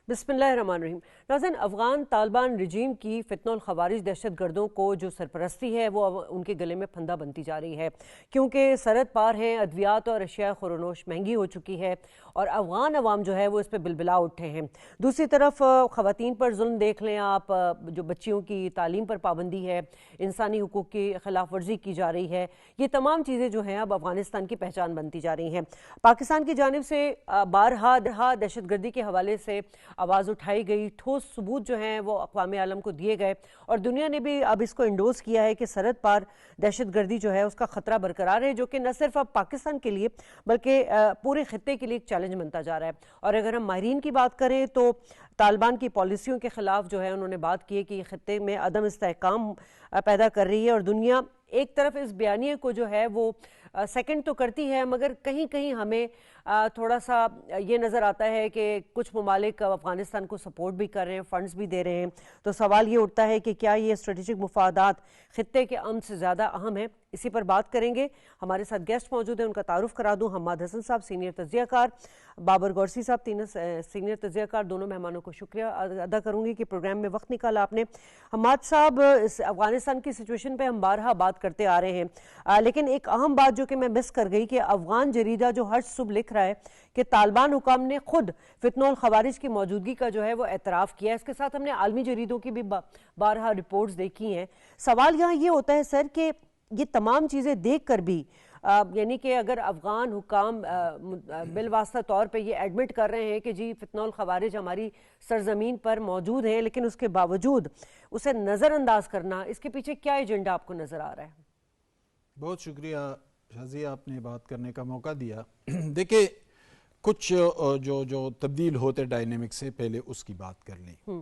بسم اللہ الرحمن الرحیم۔ ناظرین، افغان طالبان رجیم کی فتنہ الخوارج دہشت گردوں کو جو سرپرستی ہے وہ اب ان کے گلے میں پھندا بنتی جا رہی ہے، کیونکہ سرحد پار ہیں، ادویات اور اشیاء خورونوش مہنگی ہو چکی ہے اور افغان عوام جو ہے وہ اس پہ بلبلا اٹھے ہیں۔ دوسری طرف خواتین پر ظلم دیکھ لیں آپ، جو بچیوں کی تعلیم پر پابندی ہے، انسانی حقوق کی خلاف ورزی کی جا رہی ہے، یہ تمام چیزیں جو ہیں اب افغانستان کی پہچان بنتی جا رہی ہیں۔ پاکستان کی جانب سے بارہا دہشت گردی کے حوالے سے آواز اٹھائی گئی، ٹھوس ثبوت جو ہیں وہ اقوام عالم کو دیے گئے اور دنیا نے بھی اب اس کو انڈوز کیا ہے کہ سرحد پار دہشت گردی جو ہے اس کا خطرہ برقرار ہے، جو کہ نہ صرف اب پاکستان کے لیے بلکہ پورے خطے کے لیے ایک چیلنج بنتا جا رہا ہے۔ اور اگر ہم ماہرین کی بات کریں تو طالبان کی پالیسیوں کے خلاف جو ہے انہوں نے بات کی ہے کہ یہ خطے میں عدم استحکام پیدا کر رہی ہے اور دنیا ایک طرف اس بیانیے کو جو ہے وہ سیکنڈ تو کرتی ہے، مگر کہیں کہیں ہمیں تھوڑا سا یہ نظر آتا ہے کہ کچھ ممالک افغانستان کو سپورٹ بھی کر رہے ہیں، فنڈز بھی دے رہے ہیں۔ تو سوال یہ اٹھتا ہے کہ کیا یہ اسٹریٹجک مفادات خطے کے امن سے زیادہ اہم ہیں؟ اسی پر بات کریں گے۔ ہمارے ساتھ گیسٹ موجود ہیں، ان کا تعارف کرا دوں۔ حماد حسن صاحب سینئر تجزیہ کار، بابر گورسی صاحب تینوں سینئر تجزیہ کار، دونوں مہمانوں کو شکریہ ادا کروں گی کہ پروگرام میں وقت نکالا آپ نے۔ حماد صاحب، اس افغانستان کی سچویشن پہ ہم بارہا بات کرتے آ رہے ہیں، لیکن ایک اہم بات جو کہ میں مس کر گئی کہ افغان جریدہ جو ہر صبح لکھ رہا ہے کہ طالبان حکام نے خود فتنہ الخوارج کی موجودگی کا جو ہے وہ اعتراف کیا ہے۔ اس کے ساتھ ہم نے عالمی جریدوں کی بھی بارہا رپورٹس دیکھی ہیں۔ سوال یہاں یہ ہوتا ہے سر کہ یہ تمام چیزیں دیکھ کر بھی یعنی کہ اگر افغان حکام بالواسطہ طور پہ یہ ایڈمٹ کر رہے ہیں کہ جی فتنہ الخوارج ہماری سرزمین پر موجود ہیں، لیکن اس کے باوجود اسے نظر انداز کرنا، اس کے پیچھے کیا ایجنڈا آپ کو نظر آ رہا ہے؟ بہت شکریہ شازیہ، آپ نے بات کرنے کا موقع دیا۔ دیکھیں، کچھ جو تبدیل ہوتے ڈائنامک سے پہلے اس کی بات کر لیں۔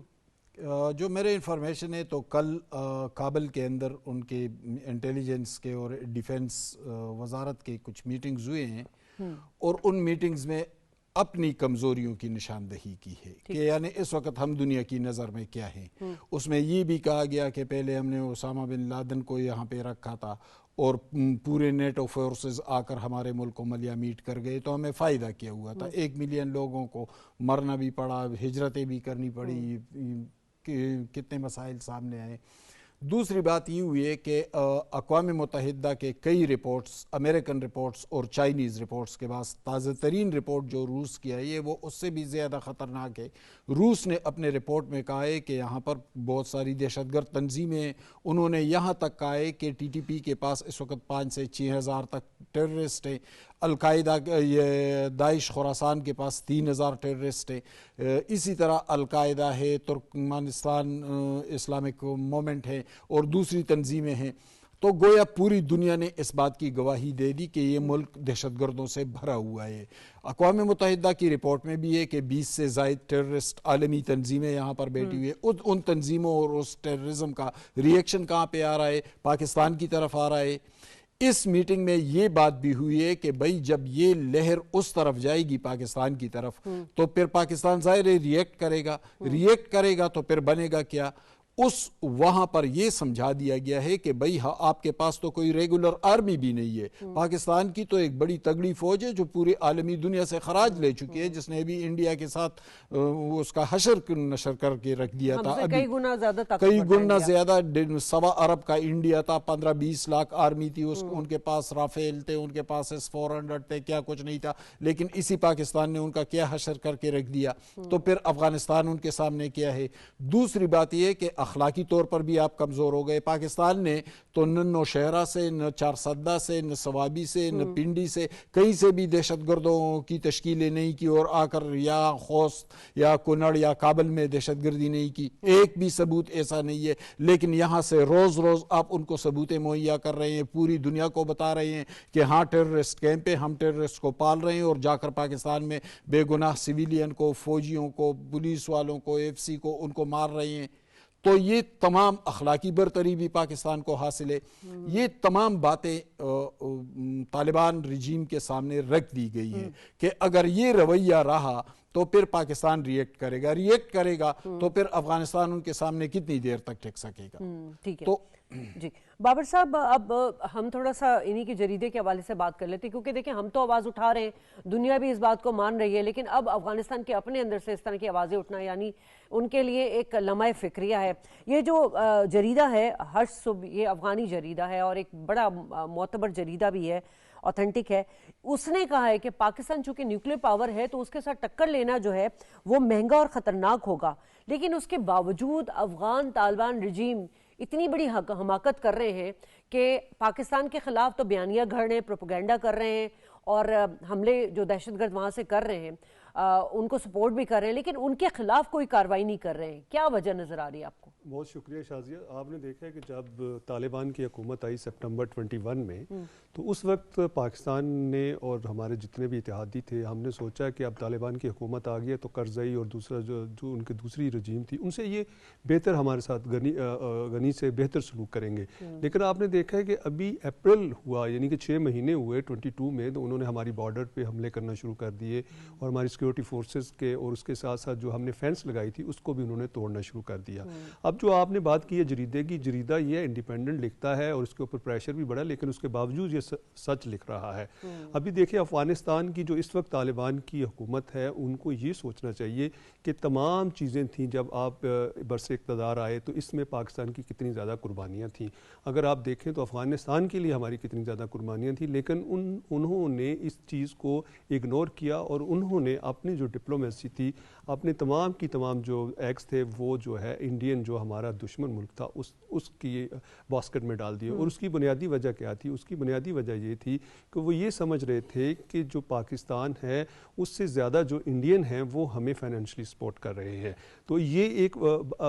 جو میرے انفارمیشن ہے تو کل کابل کے اندر ان کے انٹیلیجنس کے اور ڈیفنس وزارت کے کچھ میٹنگز ہوئے ہیں اور ان میٹنگز میں اپنی کمزوریوں کی نشاندہی کی ہے کہ یعنی اس وقت ہم دنیا کی نظر میں کیا ہیں۔ اس میں یہ بھی کہا گیا کہ پہلے ہم نے اسامہ بن لادن کو یہاں پہ رکھا تھا اور پورے نیٹو فورسز آ کر ہمارے ملک کو ملیہ میٹ کر گئے تو ہمیں فائدہ کیا ہوا تھا۔ 1 ملین لوگوں کو مرنا بھی پڑا، ہجرتیں بھی کرنی پڑی، کتنے مسائل سامنے آئے۔ دوسری بات یہ ہوئی ہے کہ اقوام متحدہ کے کئی رپورٹس، امریکن رپورٹس اور چائنیز رپورٹس کے بعد تازہ ترین رپورٹ جو روس کی آئی ہے وہ اس سے بھی زیادہ خطرناک ہے۔ روس نے اپنے رپورٹ میں کہا ہے کہ یہاں پر بہت ساری دہشت گرد تنظیمیں ہیں۔ انہوں نے یہاں تک کہا ہے کہ ٹی ٹی پی کے پاس اس وقت 5 سے 6 ہزار تک ٹیررسٹ ہیں، القاعدہ یہ داعش خراسان کے پاس 3000 ٹیررسٹ ہیں، اسی طرح القاعدہ ہے، ترکمانستان اسلامک مومنٹ ہے اور دوسری تنظیمیں ہیں۔ تو گویا پوری دنیا نے اس بات کی گواہی دے دی کہ یہ ملک دہشت گردوں سے بھرا ہوا ہے۔ اقوام متحدہ کی رپورٹ میں بھی ہے کہ 20 سے زائد ٹیررسٹ عالمی تنظیمیں یہاں پر بیٹھی ہوئی ہیں۔ ان تنظیموں اور اس ٹیررزم کا ریئیکشن کہاں پہ آ رہا ہے؟ پاکستان کی طرف آ رہا ہے۔ اس میٹنگ میں یہ بات بھی ہوئی ہے کہ بھائی جب یہ لہر اس طرف جائے گی پاکستان کی طرف تو پھر پاکستان ظاہر ہے ریئیکٹ کرے گا تو پھر بنے گا کیا؟ وہاں پر یہ سمجھا دیا گیا ہے کہ بھئی آپ کے پاس تو کوئی ریگولر آرمی بھی نہیں ہے، پاکستان کی تو ایک بڑی تگڑی فوج ہے جو پوری عالمی دنیا سے خراج لے چکی ہے، جس نے ابھی انڈیا کے ساتھ اس کا حشر نشر کر کے رکھ دیا تھا۔ کئی گنا زیادہ 1.25 ارب کا انڈیا تھا، 15-20 لاکھ آرمی تھی، ان کے پاس رافیل تھے، ان کے پاس S-400 تھے، کیا کچھ نہیں تھا، لیکن اسی پاکستان نے ان کا کیا حشر کر کے رکھ دیا۔ تو پھر افغانستان ان کے سامنے کیا ہے؟ دوسری بات یہ ہے کہ اخلاقی طور پر بھی آپ کمزور ہو گئے۔ پاکستان نے تو نہ نوشہرہ سے، نہ چارسدہ سے، نہ سوابی سے، نہ پنڈی سے، کہیں سے بھی دہشت گردوں کی تشکیلیں نہیں کی اور آ کر یا خوست یا کنڑ یا کابل میں دہشت گردی نہیں کی، ایک بھی ثبوت ایسا نہیں ہے۔ لیکن یہاں سے روز روز آپ ان کو ثبوتیں مہیا کر رہے ہیں، پوری دنیا کو بتا رہے ہیں کہ ہاں ٹیررسٹ کیمپ پہ ہم ٹیررسٹ کو پال رہے ہیں اور جا کر پاکستان میں بے گناہ سویلین کو، فوجیوں کو، پولیس والوں کو، FCC کو، ان کو مار رہے ہیں۔ تو یہ تمام اخلاقی برتری بھی پاکستان کو حاصل ہے۔ یہ تمام باتیں طالبان رجیم کے سامنے رکھ دی گئی ہیں کہ اگر یہ رویہ رہا تو پھر پاکستان ریئیکٹ کرے گا تو پھر افغانستان ان کے سامنے کتنی دیر تک ٹک سکے گا. ٹھیک ہے جی بابر صاحب، اب ہم تھوڑا سا انہی کے جریدے کے حوالے سے بات کر لیتے ہیں، کیونکہ دیکھیں ہم تو آواز اٹھا رہے ہیں، دنیا بھی اس بات کو مان رہی ہے، لیکن اب افغانستان کے اپنے اندر سے اس طرح کی آوازیں اٹھنا یعنی ان کے لیے ایک لمحہ فکریہ ہے. یہ جو جریدہ ہے ہرش صبح، یہ افغانی جریدہ ہے اور ایک بڑا معتبر جریدہ بھی ہے، اوتھینٹک ہے. اس نے کہا ہے کہ پاکستان چونکہ نیوکلیر پاور ہے تو اس کے ساتھ ٹکر لینا جو ہے وہ مہنگا اور خطرناک ہوگا، لیکن اس کے باوجود افغان طالبان رجیم اتنی بڑی حماقت کر رہے ہیں کہ پاکستان کے خلاف تو بیانیہ گھڑ رہے ہیں، پروپیگنڈا کر رہے ہیں اور حملے جو دہشت گرد وہاں سے کر رہے ہیں ان کو سپورٹ بھی کر رہے ہیں، لیکن ان کے خلاف کوئی کارروائی نہیں کر رہے ہیں. کیا وجہ نظر آ رہی ہے آپ کو؟ بہت شکریہ شازیہ. آپ نے دیکھا ہے کہ جب طالبان کی حکومت آئی سپٹمبر 21 میں تو اس وقت پاکستان نے اور ہمارے جتنے بھی اتحادی تھے، ہم نے سوچا کہ اب طالبان کی حکومت آ گئی ہے تو کرزئی اور دوسرا جو ان کی دوسری رجیم تھی ان سے یہ بہتر ہمارے ساتھ غنی سے بہتر سلوک کریں گے. لیکن آپ نے دیکھا ہے کہ ابھی اپریل ہوا، یعنی کہ 6 مہینے ہوئے 22 میں، تو انہوں نے ہماری بارڈر پہ حملے کرنا شروع کر دیے اور ہماری سیکورٹی فورسز کے اور اس کے ساتھ ساتھ جو ہم نے فینس لگائی تھی اس کو بھی انہوں نے توڑنا شروع کر دیا. اب جو آپ نے بات کی ہے جریدے کی، جریدہ یہ انڈیپینڈنٹ لکھتا ہے اور اس کے اوپر پریشر بھی بڑا، لیکن اس کے باوجود یہ سچ لکھ رہا ہے. ابھی دیکھیں افغانستان کی جو اس وقت طالبان کی حکومت ہے ان کو یہ سوچنا چاہیے کہ تمام چیزیں تھیں جب آپ برس اقتدار آئے تو اس میں پاکستان کی کتنی زیادہ قربانیاں تھیں. اگر آپ دیکھیں تو افغانستان کے لیے ہماری کتنی زیادہ قربانیاں تھیں، لیکن انہوں نے اس چیز کو اگنور کیا اور انہوں نے اپنی جو ڈپلومیسی تھی، اپنے تمام کی تمام جو ایکس تھے وہ جو ہے انڈین جو ہمارا دشمن ملک تھا اس کی باسکٹ میں ڈال دیے. اور اس کی بنیادی وجہ کیا تھی؟ اس کی بنیادی وجہ یہ تھی کہ وہ یہ سمجھ رہے تھے کہ جو پاکستان ہے اس سے زیادہ جو انڈین ہیں وہ ہمیں فائنینشلی سپورٹ کر رہے ہیں. تو یہ ایک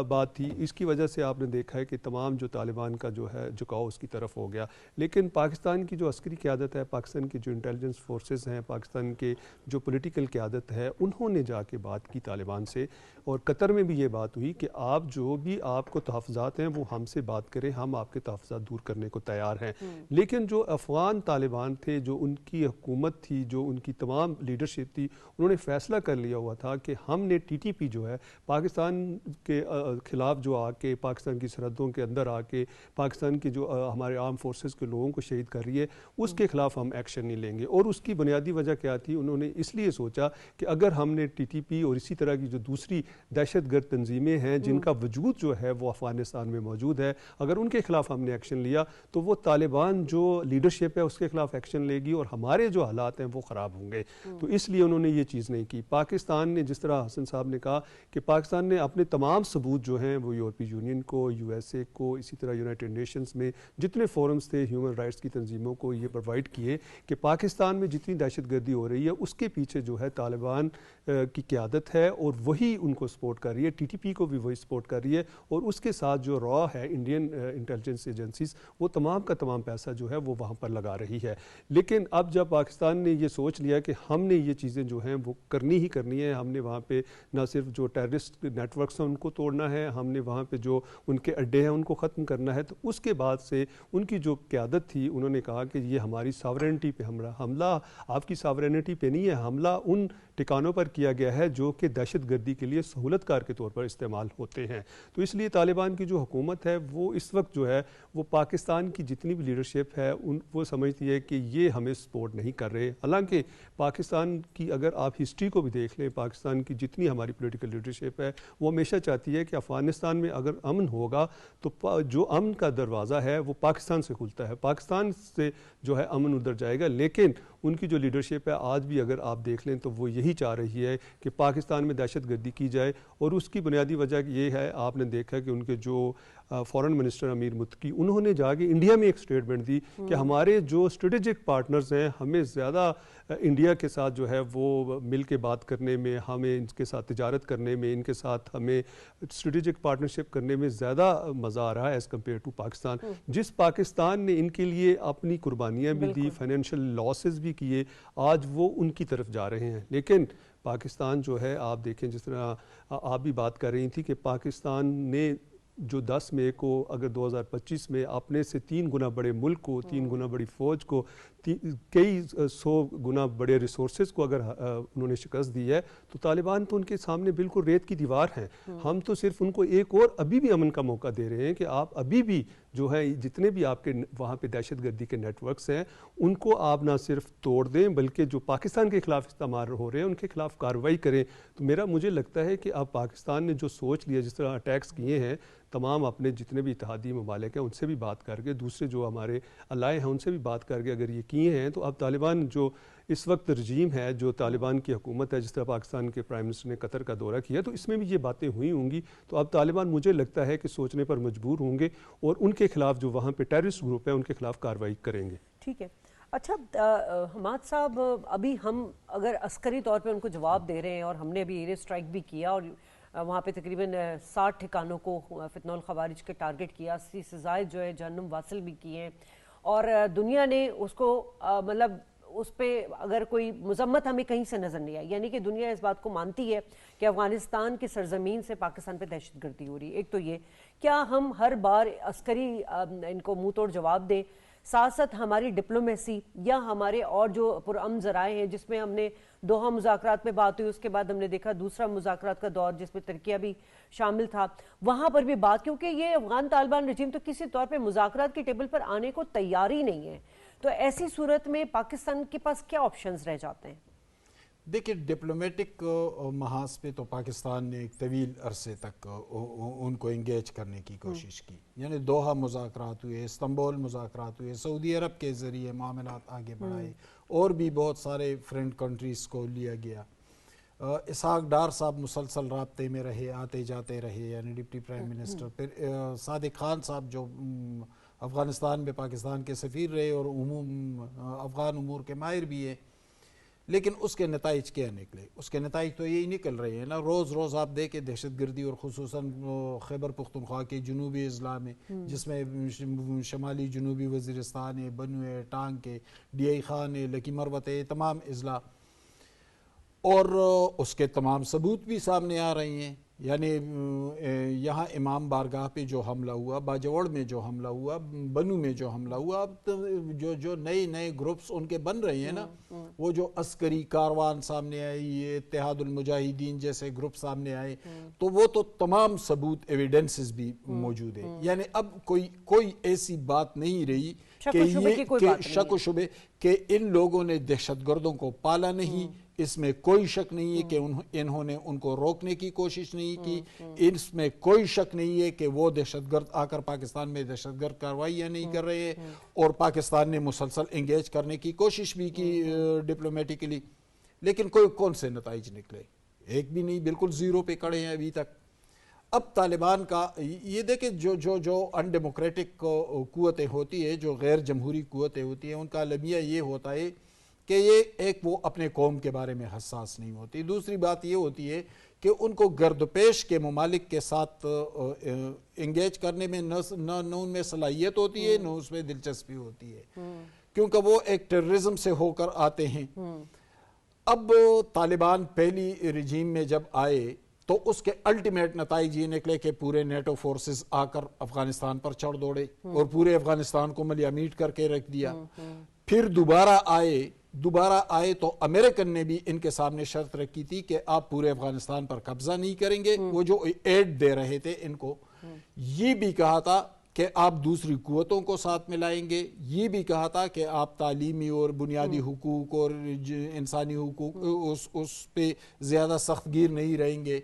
بات تھی. اس کی وجہ سے آپ نے دیکھا ہے کہ تمام جو طالبان کا جو ہے جھکاؤ اس کی طرف ہو گیا. لیکن پاکستان کی جو عسکری قیادت ہے، پاکستان کی جو انٹیلیجنس فورسز ہیں، پاکستان کے جو پولیٹیکل قیادت ہے، انہوں نے جا کے بات کی طالبان سے اور قطر میں بھی یہ بات ہوئی کہ آپ جو بھی آپ کو تحفظات ہیں وہ ہم سے بات کریں، ہم آپ کے تحفظات دور کرنے کو تیار ہیں. لیکن جو افغان طالبان تھے، جو ان کی حکومت تھی، جو ان کی تمام لیڈرشپ تھی، انہوں نے فیصلہ کر لیا ہوا تھا کہ ہم نے ٹی ٹی پی جو ہے پاکستان کے خلاف جو آ کے پاکستان کی سرحدوں کے اندر آ کے پاکستان کے جو ہمارے آرم فورسز کے لوگوں کو شہید کر رہی ہے اس کے خلاف ہم ایکشن نہیں لیں گے. اور اس کی بنیادی وجہ کیا تھی؟ انہوں نے اس لیے سوچا کہ اگر ہم نے ٹی ٹی پی اور اسی طرح کی جو دوسری دہشت گرد تنظیمیں ہیں جن کا وجود جو ہے وہ افغانستان میں موجود ہے، اگر ان کے خلاف ہم نے ایکشن لیا تو وہ طالبان جو لیڈرشپ ہے اس کے خلاف ایکشن لے گی اور ہمارے جو حالات ہیں وہ خراب ہوں گے. تو اس لیے انہوں نے یہ چیز نہیں کی. پاکستان نے، جس طرح حسن صاحب نے کہا کہ پاکستان نے اپنے تمام ثبوت جو ہیں وہ یورپی یونین کو، یو ایس اے کو، اسی طرح یونائٹڈ نیشنز میں جتنے فورمز تھے ہیومن رائٹس کی تنظیموں کو یہ پرووائڈ کیے کہ پاکستان میں جتنی دہشت گردی ہو رہی ہے اس کے پیچھے جو ہے طالبان کی قیادت ہے اور وہی ان کو سپورٹ کر رہی ہے، ٹی ٹی پی کو بھی وہی سپورٹ کر رہی ہے. اور اس کے ساتھ جو را ہے انڈین انٹیلیجنس ایجنسیز، وہ تمام کا تمام پیسہ جو ہے وہ وہاں پر لگا رہی ہے. لیکن اب جب پاکستان نے یہ سوچ لیا کہ ہم نے یہ چیزیں جو ہیں وہ کرنی ہی کرنی ہے، ہم نے وہاں پہ نہ صرف جو ٹیررسٹ نیٹ ورکس ہیں ان کو توڑنا ہے، ہم نے وہاں پہ جو ان کے اڈے ہیں ان کو ختم کرنا ہے، تو اس کے بعد سے ان کی جو قیادت تھی انہوں نے کہا کہ یہ ہماری ساورینٹی پہ حملہ آپ کی ساورینٹی پہ نہیں ہے، حملہ ان ٹھکانوں پر کیا گیا ہے جو کہ دہشت گردی کے لیے سہولت کار کے طور پر استعمال ہوتے ہیں. تو اس لیے طالبان کی جو حکومت ہے وہ اس وقت جو ہے وہ پاکستان کی جتنی بھی لیڈرشپ ہے وہ سمجھتی ہے کہ یہ ہمیں سپورٹ نہیں کر رہے. حالانکہ پاکستان کی اگر آپ ہسٹری کو بھی دیکھ لیں، پاکستان کی جتنی ہماری پولیٹیکل لیڈرشپ ہے وہ ہمیشہ چاہتی ہے کہ افغانستان میں اگر امن ہوگا تو جو امن کا دروازہ ہے وہ پاکستان سے کھلتا ہے، پاکستان سے جو ہے امن ادھر جائے گا. لیکن ان کی جو لیڈرشپ ہے آج بھی اگر آپ دیکھ لیں تو وہ یہی چاہ رہی ہے کہ پاکستان میں دہشت گردی کی جائے. اور اس کی بنیادی وجہ یہ ہے، آپ نے دیکھا کہ ان کے جو فارن منسٹر امیر متقی، انہوں نے جا کے انڈیا میں ایک سٹیٹمنٹ دی کہ ہمارے جو اسٹریٹجک پارٹنرز ہیں ہمیں زیادہ انڈیا کے ساتھ جو ہے وہ مل کے بات کرنے میں، ہمیں ان کے ساتھ تجارت کرنے میں، ان کے ساتھ ہمیں اسٹریٹجک پارٹنرشپ کرنے میں زیادہ مزہ آ رہا ہے ایز کمپیئر ٹو پاکستان. جس پاکستان نے ان کے لیے اپنی قربانیاں بھی دی، فائنینشیل لاسز بھی کیے، آج وہ ان کی طرف جا رہے ہیں. لیکن پاکستان جو ہے آپ دیکھیں، جس طرح آپ بھی بات کر رہی تھی کہ پاکستان نے جو 10 مئی کو اگر 2025 میں اپنے سے 3 گنا بڑے ملک کو، 3 گنا بڑی فوج کو، کئی 100 گنا بڑے ریسورسز کو اگر انہوں نے شکست دی ہے تو طالبان تو ان کے سامنے بالکل ریت کی دیوار ہیں. ہم تو صرف ان کو ایک اور ابھی بھی امن کا موقع دے رہے ہیں کہ آپ ابھی بھی جو ہے جتنے بھی آپ کے وہاں پہ دہشت گردی کے نیٹ ورکس ہیں ان کو آپ نہ صرف توڑ دیں بلکہ جو پاکستان کے خلاف استعمال ہو رہے ہیں ان کے خلاف کارروائی کریں. تو مجھے لگتا ہے کہ اب پاکستان نے جو سوچ لیا، جس طرح اٹیکس کیے ہیں تمام اپنے جتنے بھی اتحادی ممالک ہیں ان سے بھی بات کر کے، دوسرے جو ہمارے الائے ہیں ان سے بھی بات کر کے اگر یہ کیے ہیں تو اب طالبان جو اس وقت رجیم ہے، جو طالبان کی حکومت ہے، جس طرح پاکستان کے پرائم منسٹر نے قطر کا دورہ کیا تو اس میں بھی یہ باتیں ہوئی ہوں گی. تو اب طالبان مجھے لگتا ہے کہ سوچنے پر مجبور ہوں گے اور ان کے خلاف جو وہاں پہ ٹیررسٹ گروپ ہیں ان کے خلاف کارروائی کریں گے. ٹھیک ہے. اچھا حماد صاحب، ابھی ہم اگر عسکری طور پہ ان کو جواب دے رہے ہیں اور ہم نے ابھی ایئر اسٹرائک بھی کیا اور وہاں پہ تقریباً 60 ٹھکانوں کو فتنہ الخوارج کے ٹارگٹ کیا، 80 سے زائد جو ہے جہنم واصل بھی کیے ہیں، اور دنیا نے اس کو مطلب اس پہ اگر کوئی مذمت ہمیں کہیں سے نظر نہیں آئی. یعنی کہ دنیا اس بات کو مانتی ہے کہ افغانستان کی سرزمین سے پاکستان پہ دہشت گردی ہو رہی ہے. ایک تو یہ کیا ہم ہر بار عسکری ان کو منہ توڑ جواب دیں، ساتھ ساتھ ہماری ڈپلومیسی یا ہمارے اور جو پرامن ذرائع ہیں جس میں ہم نے دوحہ مذاکرات میں بات ہوئی، اس کے بعد ہم نے دیکھا دوسرا مذاکرات کا دور جس میں ترکیہ بھی شامل تھا، وہاں پر بھی بات، کیونکہ یہ افغان طالبان رجیم تو کسی طور پہ مذاکرات کی ٹیبل پر آنے کو تیار ہی نہیں ہے. تو ایسی صورت میں پاکستان کے پاس کیا آپشنز رہ جاتے ہیں؟ دیکھیں، ڈپلومیٹک محاذ پہ تو پاکستان نے ایک طویل عرصے تک ان کو انگیج کرنے کی کوشش کی. یعنی دوحہ مذاکرات ہوئے، استنبول مذاکرات ہوئے، سعودی عرب کے ذریعے معاملات آگے بڑھائے، اور بھی بہت سارے فرینڈ کنٹریز کو لیا گیا. اسحاق ڈار صاحب مسلسل رابطے میں رہے، آتے جاتے رہے، یعنی ڈپٹی پرائم منسٹر. پھر صادق خان صاحب جو افغانستان میں پاکستان کے سفیر رہے اور افغان امور کے ماہر بھی ہیں. لیکن اس کے نتائج کیا نکلے؟ اس کے نتائج تو یہی نکل رہے ہیں نا. روز روز آپ دیکھیں دہشت گردی، اور خصوصاً خیبر پختونخوا کے جنوبی اضلاع میں، جس میں شمالی جنوبی وزیرستان ہے، بنو ہے، ٹانگ کے، ڈی آئی خان ہے، لکی مروت ہے، تمام اضلاع، اور اس کے تمام ثبوت بھی سامنے آ رہے ہیں. یعنی یہاں امام بارگاہ پہ جو حملہ ہوا، باجوڑ میں جو حملہ ہوا، بنو میں جو حملہ ہوا، اب جو نئے گروپس ان کے بن رہے ہیں نا، وہ جو عسکری کاروان سامنے آئی، یہ اتحاد المجاہدین جیسے گروپ سامنے آئے، تو وہ تو تمام ثبوت ایویڈنسز بھی موجود ہے. یعنی اب کوئی ایسی بات نہیں رہی کہ شک و شبے کہ ان لوگوں نے دہشت گردوں کو پالا نہیں. اس میں کوئی شک نہیں ہے کہ انہوں نے ان کو روکنے کی کوشش نہیں کی. اس میں کوئی شک نہیں ہے کہ وہ دہشت گرد آ کر پاکستان میں دہشت گرد کارروائیاں نہیں کر رہے ہیں، اور پاکستان نے مسلسل انگیج کرنے کی کوشش بھی کی ڈپلومیٹکلی. لیکن کون سے نتائج نکلے؟ ایک بھی نہیں. بالکل زیرو پہ کڑے ہیں ابھی تک. اب طالبان کا یہ دیکھیں، جو ان ڈیموکریٹک قوتیں ہوتی ہیں، جو غیر جمہوری قوتیں ہوتی ہیں، ان کا المیہ یہ ہوتا ہے کہ یہ ایک وہ اپنے قوم کے بارے میں حساس نہیں ہوتی. دوسری بات یہ ہوتی ہے کہ ان کو گرد پیش کے ممالک کے ساتھ انگیج کرنے میں نہ ان میں صلاحیت ہوتی ہے، نہ اس میں دلچسپی ہوتی ہے، کیونکہ وہ ایک ٹیررزم سے ہو کر آتے ہیں. اب طالبان پہلی رجیم میں جب آئے تو اس کے الٹیمیٹ نتائج یہ نکلے کہ پورے نیٹو فورسز آ کر افغانستان پر چڑھ دوڑے اور پورے افغانستان کو ملیا میٹ کر کے رکھ دیا. پھر دوبارہ آئے تو امریکن نے بھی ان کے سامنے شرط رکھی تھی کہ آپ پورے افغانستان پر قبضہ نہیں کریں گے. وہ جو ایڈ دے رہے تھے ان کو، یہ بھی کہا تھا کہ آپ دوسری قوتوں کو ساتھ میں لائیں گے. یہ بھی کہا تھا کہ آپ تعلیمی اور بنیادی حقوق اور انسانی حقوق اس پہ زیادہ سخت گیر نہیں رہیں گے،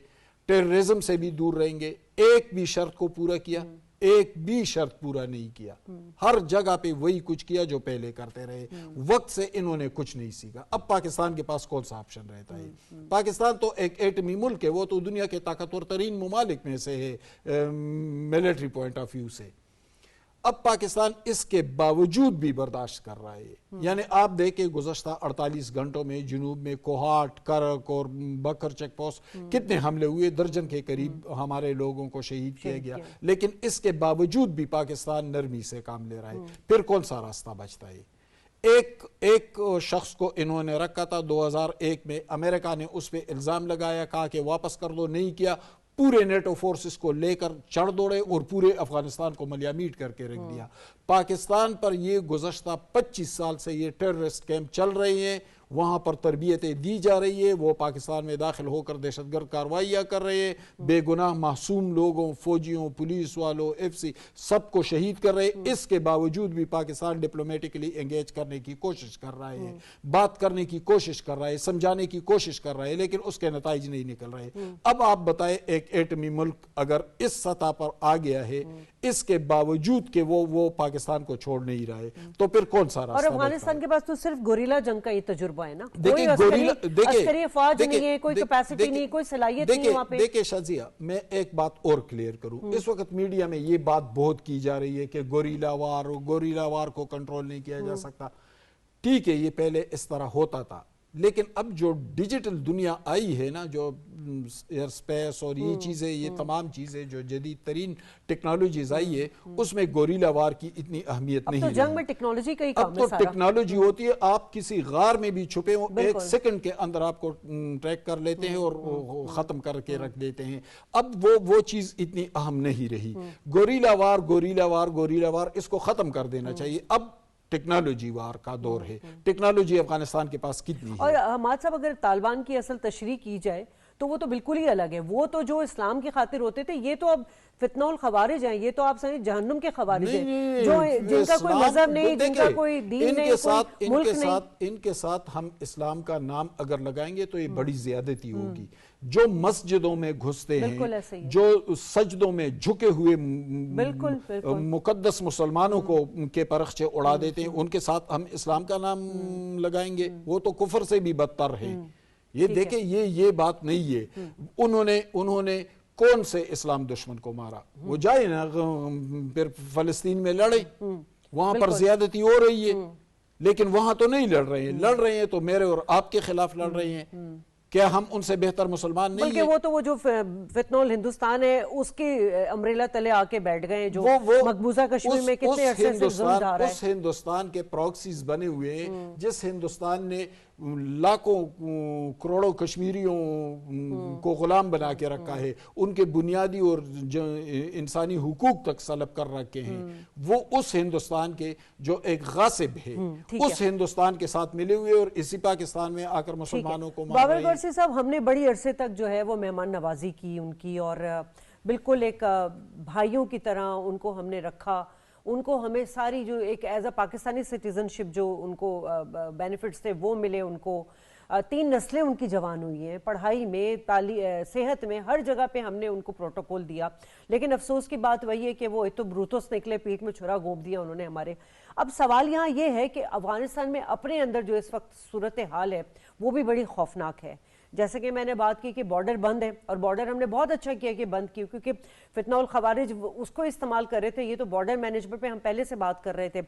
ٹیررزم سے بھی دور رہیں گے. ایک بھی شرط کو پورا کیا؟ ایک بھی شرط پورا نہیں کیا. ہر جگہ پہ وہی کچھ کیا جو پہلے کرتے رہے. وقت سے انہوں نے کچھ نہیں سیکھا. اب پاکستان کے پاس کون سا آپشن رہتا ہے؟ پاکستان تو ایک ایٹمی ملک ہے، وہ تو دنیا کے طاقتور ترین ممالک میں سے ہے ملٹری پوائنٹ آف ویو سے. اب پاکستان اس کے باوجود بھی برداشت کر رہا ہے. یعنی آپ دیکھیں گزشتہ 48 گھنٹوں میں جنوب میں کوہاٹ، کرک اور بکر چیک پوسٹ کتنے حملے ہوئے، درجن کے قریب ہمارے لوگوں کو شہید کیا گیا. لیکن اس کے باوجود بھی پاکستان نرمی سے کام لے رہا ہے. پھر کون سا راستہ بچتا ہے؟ ایک شخص کو انہوں نے رکھا تھا 2001 میں، امریکہ نے اس پہ الزام لگایا، کہا کہ واپس کر دو، نہیں کیا. پورے نیٹو فورسز کو لے کر چڑھ دوڑے اور پورے افغانستان کو ملیامیٹ کر کے رکھ دیا. پاکستان پر یہ گزشتہ 25 سال سے یہ ٹیررسٹ کیمپ چل رہے ہیں, وہاں پر تربیتیں دی جا رہی ہے, وہ پاکستان میں داخل ہو کر دہشت گرد کارروائیاں کر رہے ہیں, بے گناہ معصوم لوگوں, فوجیوں, پولیس والوں, FCC سب کو شہید کر رہے ہیں. اس کے باوجود بھی پاکستان ڈپلومیٹکلی انگیج کرنے کی کوشش کر رہا ہے, بات کرنے کی کوشش کر رہا ہے, سمجھانے کی کوشش کر رہا ہے, لیکن اس کے نتائج نہیں نکل رہے. اب آپ بتائیں ایک ایٹمی ملک اگر اس سطح پر آ گیا ہے, اس کے باوجود کہ وہ پاکستان کو چھوڑ نہیں رہا ہے, تو پھر کون سا راستہ؟ اور افغانستان کے پاس تو صرف گوریلا جنگ کا یہ تجربہ ہے نا, کوئی عسکری افواج نہیں ہے, کوئی کیپیسٹی نہیں, کوئی صلاحیت نہیں ہے وہاں پہ. دیکھیں شازیہ, میں ایک بات اور کلیئر کروں. اس وقت میڈیا میں یہ بات بہت کی جا رہی ہے کہ گوریلا وار کو کنٹرول نہیں کیا جا سکتا. ٹھیک ہے, یہ پہلے اس طرح ہوتا تھا, لیکن اب جو ڈیجیٹل دنیا آئی ہے نا, جو ایئر سپیس اور یہ چیزیں, یہ تمام چیزیں جو جدید ترین ٹیکنالوجیز آئی ہے, اس میں گوریلا وار کی اتنی اہمیت نہیں ہے. اب تو جنگ میں ٹیکنالوجی کا ہی کام ہے. اب تو ٹیکنالوجی ہوتی ہے, آپ کسی غار میں بھی چھپے ہو, 1 سیکنڈ کے اندر آپ کو ٹریک کر لیتے ہیں اور ختم کر کے رکھ دیتے ہیں. اب وہ چیز اتنی اہم نہیں رہی. گوریلا وار اس کو ختم کر دینا چاہیے. اب ٹیکنالوجی وار کا دور ہے. ٹیکنالوجی افغانستان کے پاس کتنی ہے؟ اور حماد صاحب, اگر طالبان کی اصل تشریح کی جائے تو وہ تو بالکل ہی الگ ہے. وہ تو جو اسلام کی خاطر ہوتے تھے, یہ تو اب فتنہ الخوارج ہیں, یہ تو آپ سمجھیں جہنم کے خوارج ہیں, جو جن کا کوئی مذہب نہیں, جن کا کوئی دین نہیں, کوئی ملک نہیں. ان کے ساتھ ہم اسلام کا نام اگر لگائیں گے تو یہ بڑی زیادتی ہوگی. جو مسجدوں میں گھستے ہیں, جو سجدوں میں جھکے ہوئے مقدس مسلمانوں کو کے پرخچے اڑا دیتے ہیں, ان کے ساتھ ہم اسلام کا نام لگائیں گے, وہ تو کفر سے بھی بدتر ہے. یہ دیکھیں, یہ بات نہیں ہے. انہوں نے کون سے اسلام دشمن کو مارا؟ وہ جائے نا پھر فلسطین میں لڑے, وہاں پر زیادتی ہو رہی ہے, لیکن وہاں تو نہیں لڑ رہے ہیں تو میرے اور آپ کے خلاف لڑ رہے ہیں. کیا ہم ان سے بہتر مسلمان نہیں ہیں؟ بلکہ وہ جو فتنہ الہندوستان ہے, اس کی امبریلا تلے آ کے بیٹھ گئے, جو مقبوضہ کشمیر میں کتنے عرصے سے ظلم ڈھا رہا ہے. اس ہندوستان کے پراکسیز بنے ہوئے ہیں, جس ہندوستان نے لاکھوں کروڑوں کشمیریوں کو غلام بنا کے رکھا ہے, ان کے بنیادی اور انسانی حقوق تک سلب کر رکھے ہیں. وہ اس ہندوستان کے جو ایک غاصب ہے, اس ہندوستان کے ساتھ ملے ہوئے اور اسی پاکستان میں آ کر مسلمانوں کو مار رہے ہیں. بابر صاحب, ہم نے بڑی عرصے تک جو ہے وہ مہمان نوازی کی ان کی, اور بالکل ایک بھائیوں کی طرح ان کو ہم نے رکھا. ان کو ہمیں ساری جو ایک ایز اے پاکستانی سٹیزن شپ جو ان کو بینیفٹس تھے وہ ملے. ان کو 3 نسلیں ان کی جوان ہوئی ہیں, پڑھائی میں, صحت میں, ہر جگہ پہ ہم نے ان کو پروٹوکول دیا. لیکن افسوس کی بات وہی ہے کہ وہ تو بروتوس نکلے, پیٹ میں چھرا گھونپ دیا انہوں نے ہمارے. اب سوال یہاں یہ ہے کہ افغانستان میں اپنے اندر جو اس وقت صورتحال ہے وہ بھی بڑی خوفناک ہے. جیسے کہ میں نے بات کی کہ بارڈر بند ہے, اور بارڈر ہم نے بہت اچھا کیا کہ بند کی, کیونکہ فتنہ الخوارج اس کو استعمال کر رہے تھے. یہ تو بارڈر مینجمنٹ پہ ہم پہلے سے بات کر رہے تھے.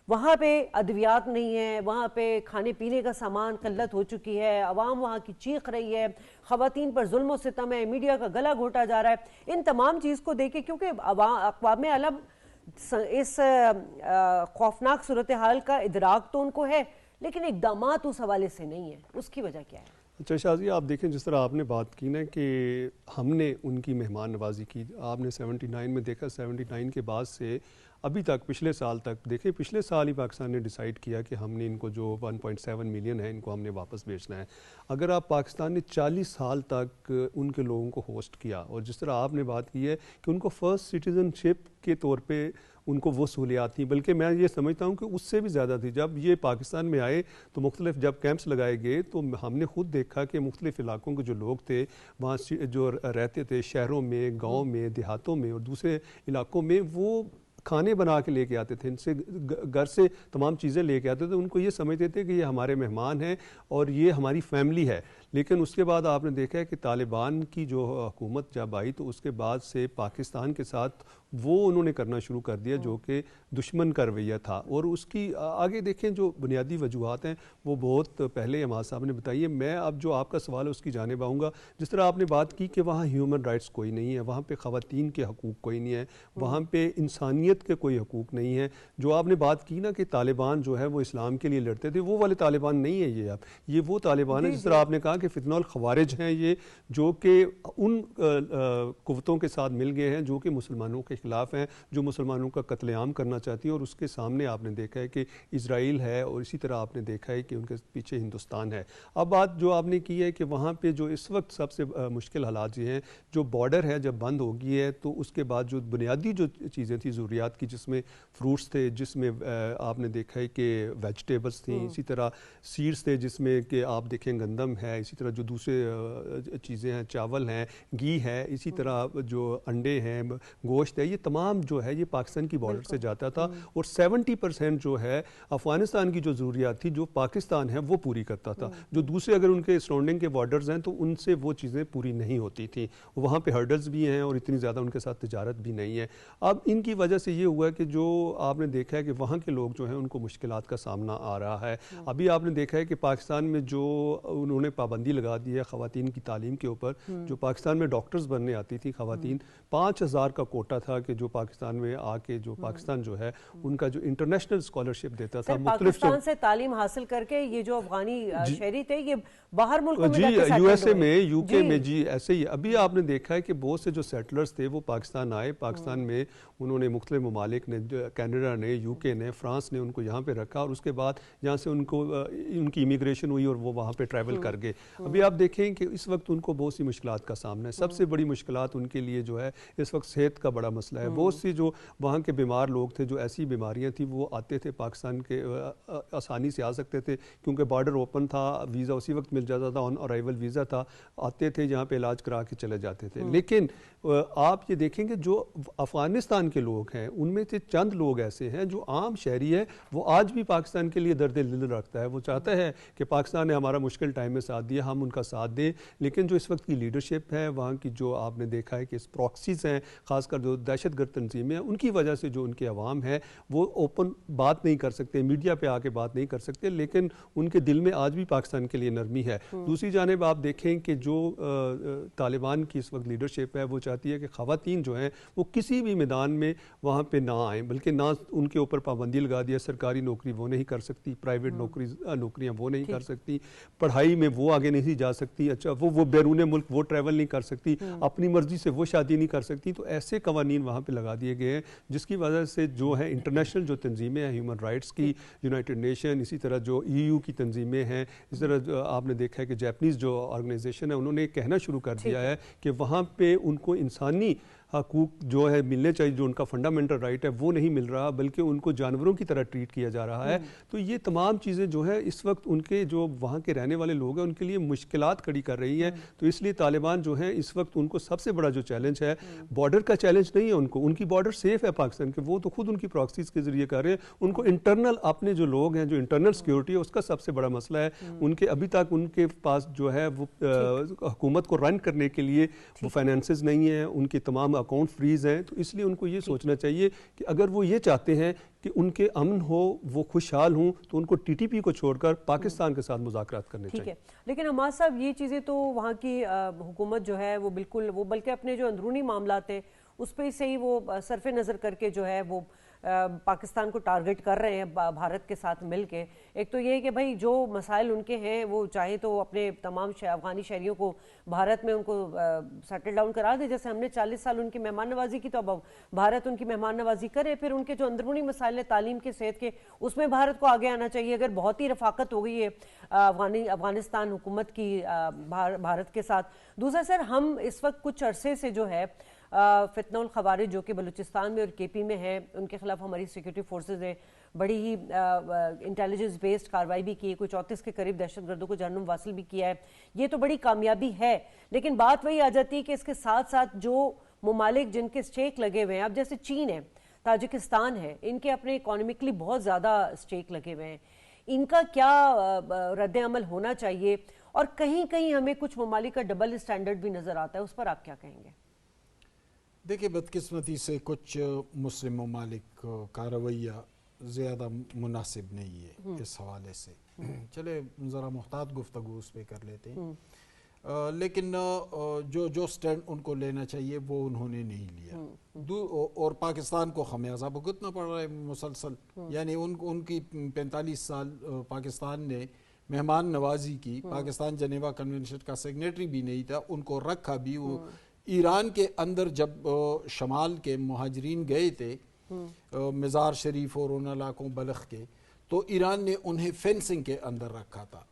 وہاں پہ ادویات نہیں ہے, وہاں پہ کھانے پینے کا سامان قلت ہو چکی ہے, عوام وہاں کی چیخ رہی ہے, خواتین پر ظلم و ستم ہے, میڈیا کا گلا گھوٹا جا رہا ہے. ان تمام چیز کو دیکھے, کیونکہ اقوام عالم اس خوفناک صورتحال کا ادراک تو ان کو ہے, لیکن اقدامات اس حوالے سے نہیں ہے. اس کی وجہ کیا ہے؟ اچھا شازیہ, آپ دیکھیں جس طرح آپ نے بات کی نا کہ ہم نے ان کی مہمان نوازی کی, آپ نے 79 میں دیکھا, 79 کے بعد سے ابھی تک پچھلے سال تک دیکھیں, پچھلے سال ہی پاکستان نے ڈیسائیڈ کیا کہ ہم نے ان کو جو 1.7 ملین ہے ان کو ہم نے واپس بھیجنا ہے. اگر آپ پاکستان نے 40 سال تک ان کے لوگوں کو ہوسٹ کیا, اور جس طرح آپ نے بات کی ہے کہ ان کو فرسٹ سٹیزن شپ کے طور پہ ان کو وہ سہولیات تھیں, بلکہ میں یہ سمجھتا ہوں کہ اس سے بھی زیادہ تھی. جب یہ پاکستان میں آئے تو مختلف جب کیمپس لگائے گئے تو ہم نے خود دیکھا کہ مختلف علاقوں کے جو لوگ تھے وہاں جو رہتے تھے, شہروں میں, گاؤں میں, دیہاتوں میں اور دوسرے علاقوں میں, وہ کھانے بنا کے لے کے آتے تھے, ان سے گھر سے تمام چیزیں لے کے آتے تھے. ان کو یہ سمجھتے تھے کہ یہ ہمارے مہمان ہیں اور یہ ہماری فیملی ہے. لیکن اس کے بعد آپ نے دیکھا ہے کہ طالبان کی جو حکومت جب آئی تو اس کے بعد سے پاکستان کے ساتھ وہ انہوں نے کرنا شروع کر دیا جو کہ دشمن کا رویہ تھا. اور اس کی آگے دیکھیں جو بنیادی وجوہات ہیں وہ بہت پہلے حماد صاحب نے بتائی ہے. میں اب جو آپ کا سوال ہے اس کی جانب آؤں گا. جس طرح آپ نے بات کی کہ وہاں ہیومن رائٹس کوئی نہیں ہے, وہاں پہ خواتین کے حقوق کوئی نہیں ہے, وہاں پہ انسانیت کے کوئی حقوق نہیں ہے. جو آپ نے بات کی نا کہ طالبان جو ہے وہ اسلام کے لیے لڑتے تھے, وہ والے طالبان نہیں ہے یہ. اب یہ وہ طالبان ہیں جس طرح آپ نے کہا یہاں کے فتنہ الخوارج ہیں یہ، جو کہ ان قوتوں کے ساتھ مل گئے ہیں جو کہ مسلمانوں کے خلاف ہیں، جو مسلمانوں کا قتل عام کرنا چاہتی ہیں، اور اس کے سامنے آپ نے دیکھا ہے کہ اسرائیل ہے، اور اسی طرح آپ نے دیکھا ہے کہ ان کے پیچھے ہندوستان ہے۔ اب بات جو آپ نے کی ہے کہ وہاں پہ جو اس وقت سب سے مشکل حالات یہ ہیں، جو بارڈر ہے جب بند ہو گئی ہے تو اس کے بعد جو بنیادی جو چیزیں تھیں ضروریات کی، جس میں فروٹس تھے، جس میں آپ نے دیکھا ہے کہ ویجیٹیبلس تھیں، اسی طرح سیڈس تھے جس میں کہ آپ دیکھیں گندم ہے، اسی طرح جو دوسرے چیزیں ہیں، چاول ہیں، گھی ہے، اسی طرح جو انڈے ہیں، گوشت ہے، یہ تمام جو ہے یہ پاکستان کی بارڈر سے جاتا تھا، اور 70% جو ہے افغانستان کی جو ضروریات تھی جو پاکستان ہے وہ پوری کرتا تھا۔ جو دوسرے اگر ان کے سراؤنڈنگ کے بارڈرز ہیں تو ان سے وہ چیزیں پوری نہیں ہوتی تھیں، وہاں پہ ہرڈلز بھی ہیں اور اتنی زیادہ ان کے ساتھ تجارت بھی نہیں ہے۔ اب ان کی وجہ سے یہ ہوا کہ جو آپ نے دیکھا ہے کہ وہاں کے لوگ جو ہیں ان کو مشکلات کا سامنا آ رہا ہے۔ ابھی آپ نے دیکھا ہے کہ پاکستان میں جو انہوں نے پابندی لگا دی ہے خواتین کی تعلیم کے اوپر، جو پاکستان میں ڈاکٹرز بننے آتی تھی خواتین، 5000 کا کوٹا تھا کہ جو پاکستان میں آ کے جو پاکستان جو ہے ان کا جو انٹرنیشنل اسکالرشپ دیتا تھا پاکستان سے تعلیم حاصل کر کے یہ جو افغانی شہری تھے یہ باہر ملکوں میں یو ایس اے میں، یو کے میں، جی ایسے ہی ابھی آپ نے دیکھا ہے کہ بہت سے جو سیٹلرز تھے وہ پاکستان آئے، پاکستان میں انہوں نے مختلف ممالک نے، کینیڈا نے، یو کے نے، فرانس نے ان کو یہاں پہ رکھا، اور اس کے بعد یہاں سے ان کو ان کی امیگریشن ہوئی اور وہ وہاں پہ ٹریول کر گئے۔ ابھی آپ دیکھیں کہ اس وقت ان کو بہت سی مشکلات کا سامنا ہے۔ سب سے بڑی مشکلات ان کے لیے جو ہے اس وقت صحت کا بڑا مسئلہ ہے۔ بہت سی جو وہاں کے بیمار لوگ تھے، جو ایسی بیماریاں تھیں، وہ آتے تھے پاکستان کے، آسانی سے آ سکتے تھے کیونکہ بارڈر اوپن تھا، ویزا اسی وقت مل جاتا تھا، آن ارائیول ویزا تھا، آتے تھے یہاں پہ علاج کرا کے چلے جاتے تھے۔ لیکن آپ یہ دیکھیں کہ جو افغانستان کے لوگ ہیں ان میں سے چند لوگ ایسے ہیں جو عام شہری ہے، وہ آج بھی پاکستان کے لیے درد دل رکھتا ہے، وہ چاہتا ہے کہ پاکستان نے ہمارا مشکل ٹائم میں ساتھ دیا، ہم ان کا ساتھ دیں۔ لیکن جو اس وقت کی لیڈرشپ ہے وہاں کی، جو آپ نے دیکھا ہے کہ اس پراکسیز ہیں، خاص کر جو دہشت گرد تنظیمیں ہیں، ان کی وجہ سے جو ان کے عوام ہے وہ اوپن بات نہیں کر سکتے، میڈیا پہ آ کے بات نہیں کر سکتے، لیکن ان کے دل میں آج بھی پاکستان کے لیے نرمی ہے۔ دوسری جانب آپ دیکھیں کہ جو طالبان کی اس وقت لیڈرشپ ہے وہ چاہتی ہے کہ خواتین جو ہیں وہ کسی بھی میدان میں وہاں پہ نہ آئیں، بلکہ نہ ان کے اوپر پابندی لگا دیا، سرکاری نوکری وہ نہیں کر سکتی، پرائیویٹ نوکریاں وہ نہیں کر سکتی، پڑھائی میں وہ آگے نہیں جا سکتی، اچھا وہ بیرون ملک وہ ٹریول نہیں کر سکتی، اپنی مرضی سے وہ شادی نہیں کر سکتی۔ تو ایسے قوانین وہاں پہ لگا دیے گئے ہیں جس کی وجہ سے جو ہے انٹرنیشنل جو تنظیمیں ہیں ہیومن رائٹس کی، یونائٹڈ نیشن، اسی طرح جو EU کی تنظیمیں ہیں، اس طرح آپ نے دیکھا ہے کہ جیپنیز جو آرگنائزیشن ہے انہوں نے کہنا شروع کر دیا ہے کہ وہاں پہ ان کو انسانی حقوق جو ہے ملنے چاہیے، جو ان کا فنڈامنٹل رائٹ ہے وہ نہیں مل رہا، بلکہ ان کو جانوروں کی طرح ٹریٹ کیا جا رہا ہے۔ تو یہ تمام چیزیں جو ہے اس وقت ان کے جو وہاں کے رہنے والے لوگ ہیں ان کے لیے مشکلات کھڑی کر رہی ہیں۔ تو اس لیے طالبان جو ہیں اس وقت ان کو سب سے بڑا جو چیلنج ہے، بارڈر کا چیلنج نہیں ہے ان کی بارڈر سیف ہے پاکستان کے، وہ تو خود ان کی پراکسیز کے ذریعے کر رہے ہیں۔ ان کو انٹرنل اپنے جو لوگ ہیں، جو انٹرنل سیکیورٹی ہے، اس کا سب سے بڑا مسئلہ ہے۔ ان کے ابھی تک ان کے پاس جو ہے وہ حکومت کو رن کرنے کے لیے وہ فائنینسز نہیں ہیں، ان کے تمام اکاؤنٹ فریز ہیں۔ تو اس لیے ان کو یہ سوچنا چاہیے کہ اگر وہ یہ چاہتے ہیں کہ ان کے امن ہو، وہ خوشحال ہوں، تو ان کو TTP کو چھوڑ کر پاکستان کے ساتھ مذاکرات کرنے چاہیے۔ لیکن حماد صاحب یہ چیزیں تو وہاں کی حکومت جو ہے وہ بالکل، وہ بلکہ اپنے جو اندرونی معاملات ہیں اس پہ سے ہی وہ صرف نظر کر کے جو ہے وہ پاکستان کو ٹارگٹ کر رہے ہیں بھارت کے ساتھ مل کے۔ ایک تو یہ کہ بھائی جو مسائل ان کے ہیں وہ چاہے تو اپنے تمام افغانی شہریوں کو بھارت میں ان کو سیٹل ڈاؤن کرا دے، جیسے ہم نے 40 سال ان کی مہمان نوازی کی، تو اب بھارت ان کی مہمان نوازی کرے۔ پھر ان کے جو اندرونی مسائل ہیں تعلیم کے، صحت کے، اس میں بھارت کو آگے آنا چاہیے۔ اگر بہت ہی رفاقت ہو گئی ہے افغانستان حکومت کی بھارت کے ساتھ۔ دوسرا سر، ہم اس وقت کچھ عرصے سے جو ہے فتنہ الخوارج جو کہ بلوچستان میں اور KP میں ہے، ان کے خلاف ہماری سیکیورٹی فورسز نے بڑی ہی انٹیلیجنس بیسڈ کارروائی بھی کی ہے، کوئی 34 کے قریب دہشت گردوں کو جہنم واصل بھی کیا ہے۔ یہ تو بڑی کامیابی ہے، لیکن بات وہی آ جاتی ہے کہ اس کے ساتھ ساتھ جو ممالک جن کے اسٹیک لگے ہوئے ہیں، اب جیسے چین ہے، تاجکستان ہے، ان کے اپنے اکانومکلی بہت زیادہ اسٹیک لگے ہوئے ہیں، ان کا کیا رد عمل ہونا چاہیے؟ اور کہیں کہیں ہمیں کچھ ممالک کا ڈبل اسٹینڈرڈ بھی نظر آتا ہے، اس پر آپ کیا کہیں گے؟ دیکھیں، بدقسمتی سے کچھ مسلم ممالک کا رویہ زیادہ مناسب نہیں ہے اس حوالے سے۔ چلے ذرا محتاط گفتگو اس پہ کر لیتے ہیں، لیکن جو سٹینڈ ان کو لینا چاہیے وہ انہوں نے نہیں لیا، اور پاکستان کو خمیازہ بھگتنا پڑ رہا ہے مسلسل۔ یعنی ان کی 45 سال پاکستان نے مہمان نوازی کی. پاکستان جنیوا کنونشن کا سگنیٹری بھی نہیں تھا, ان کو رکھا بھی. وہ ایران کے اندر جب شمال کے مہاجرین گئے تھے مزار شریف اور ان علاقوں بلخ کے, تو ایران نے انہیں فینسنگ کے اندر رکھا تھا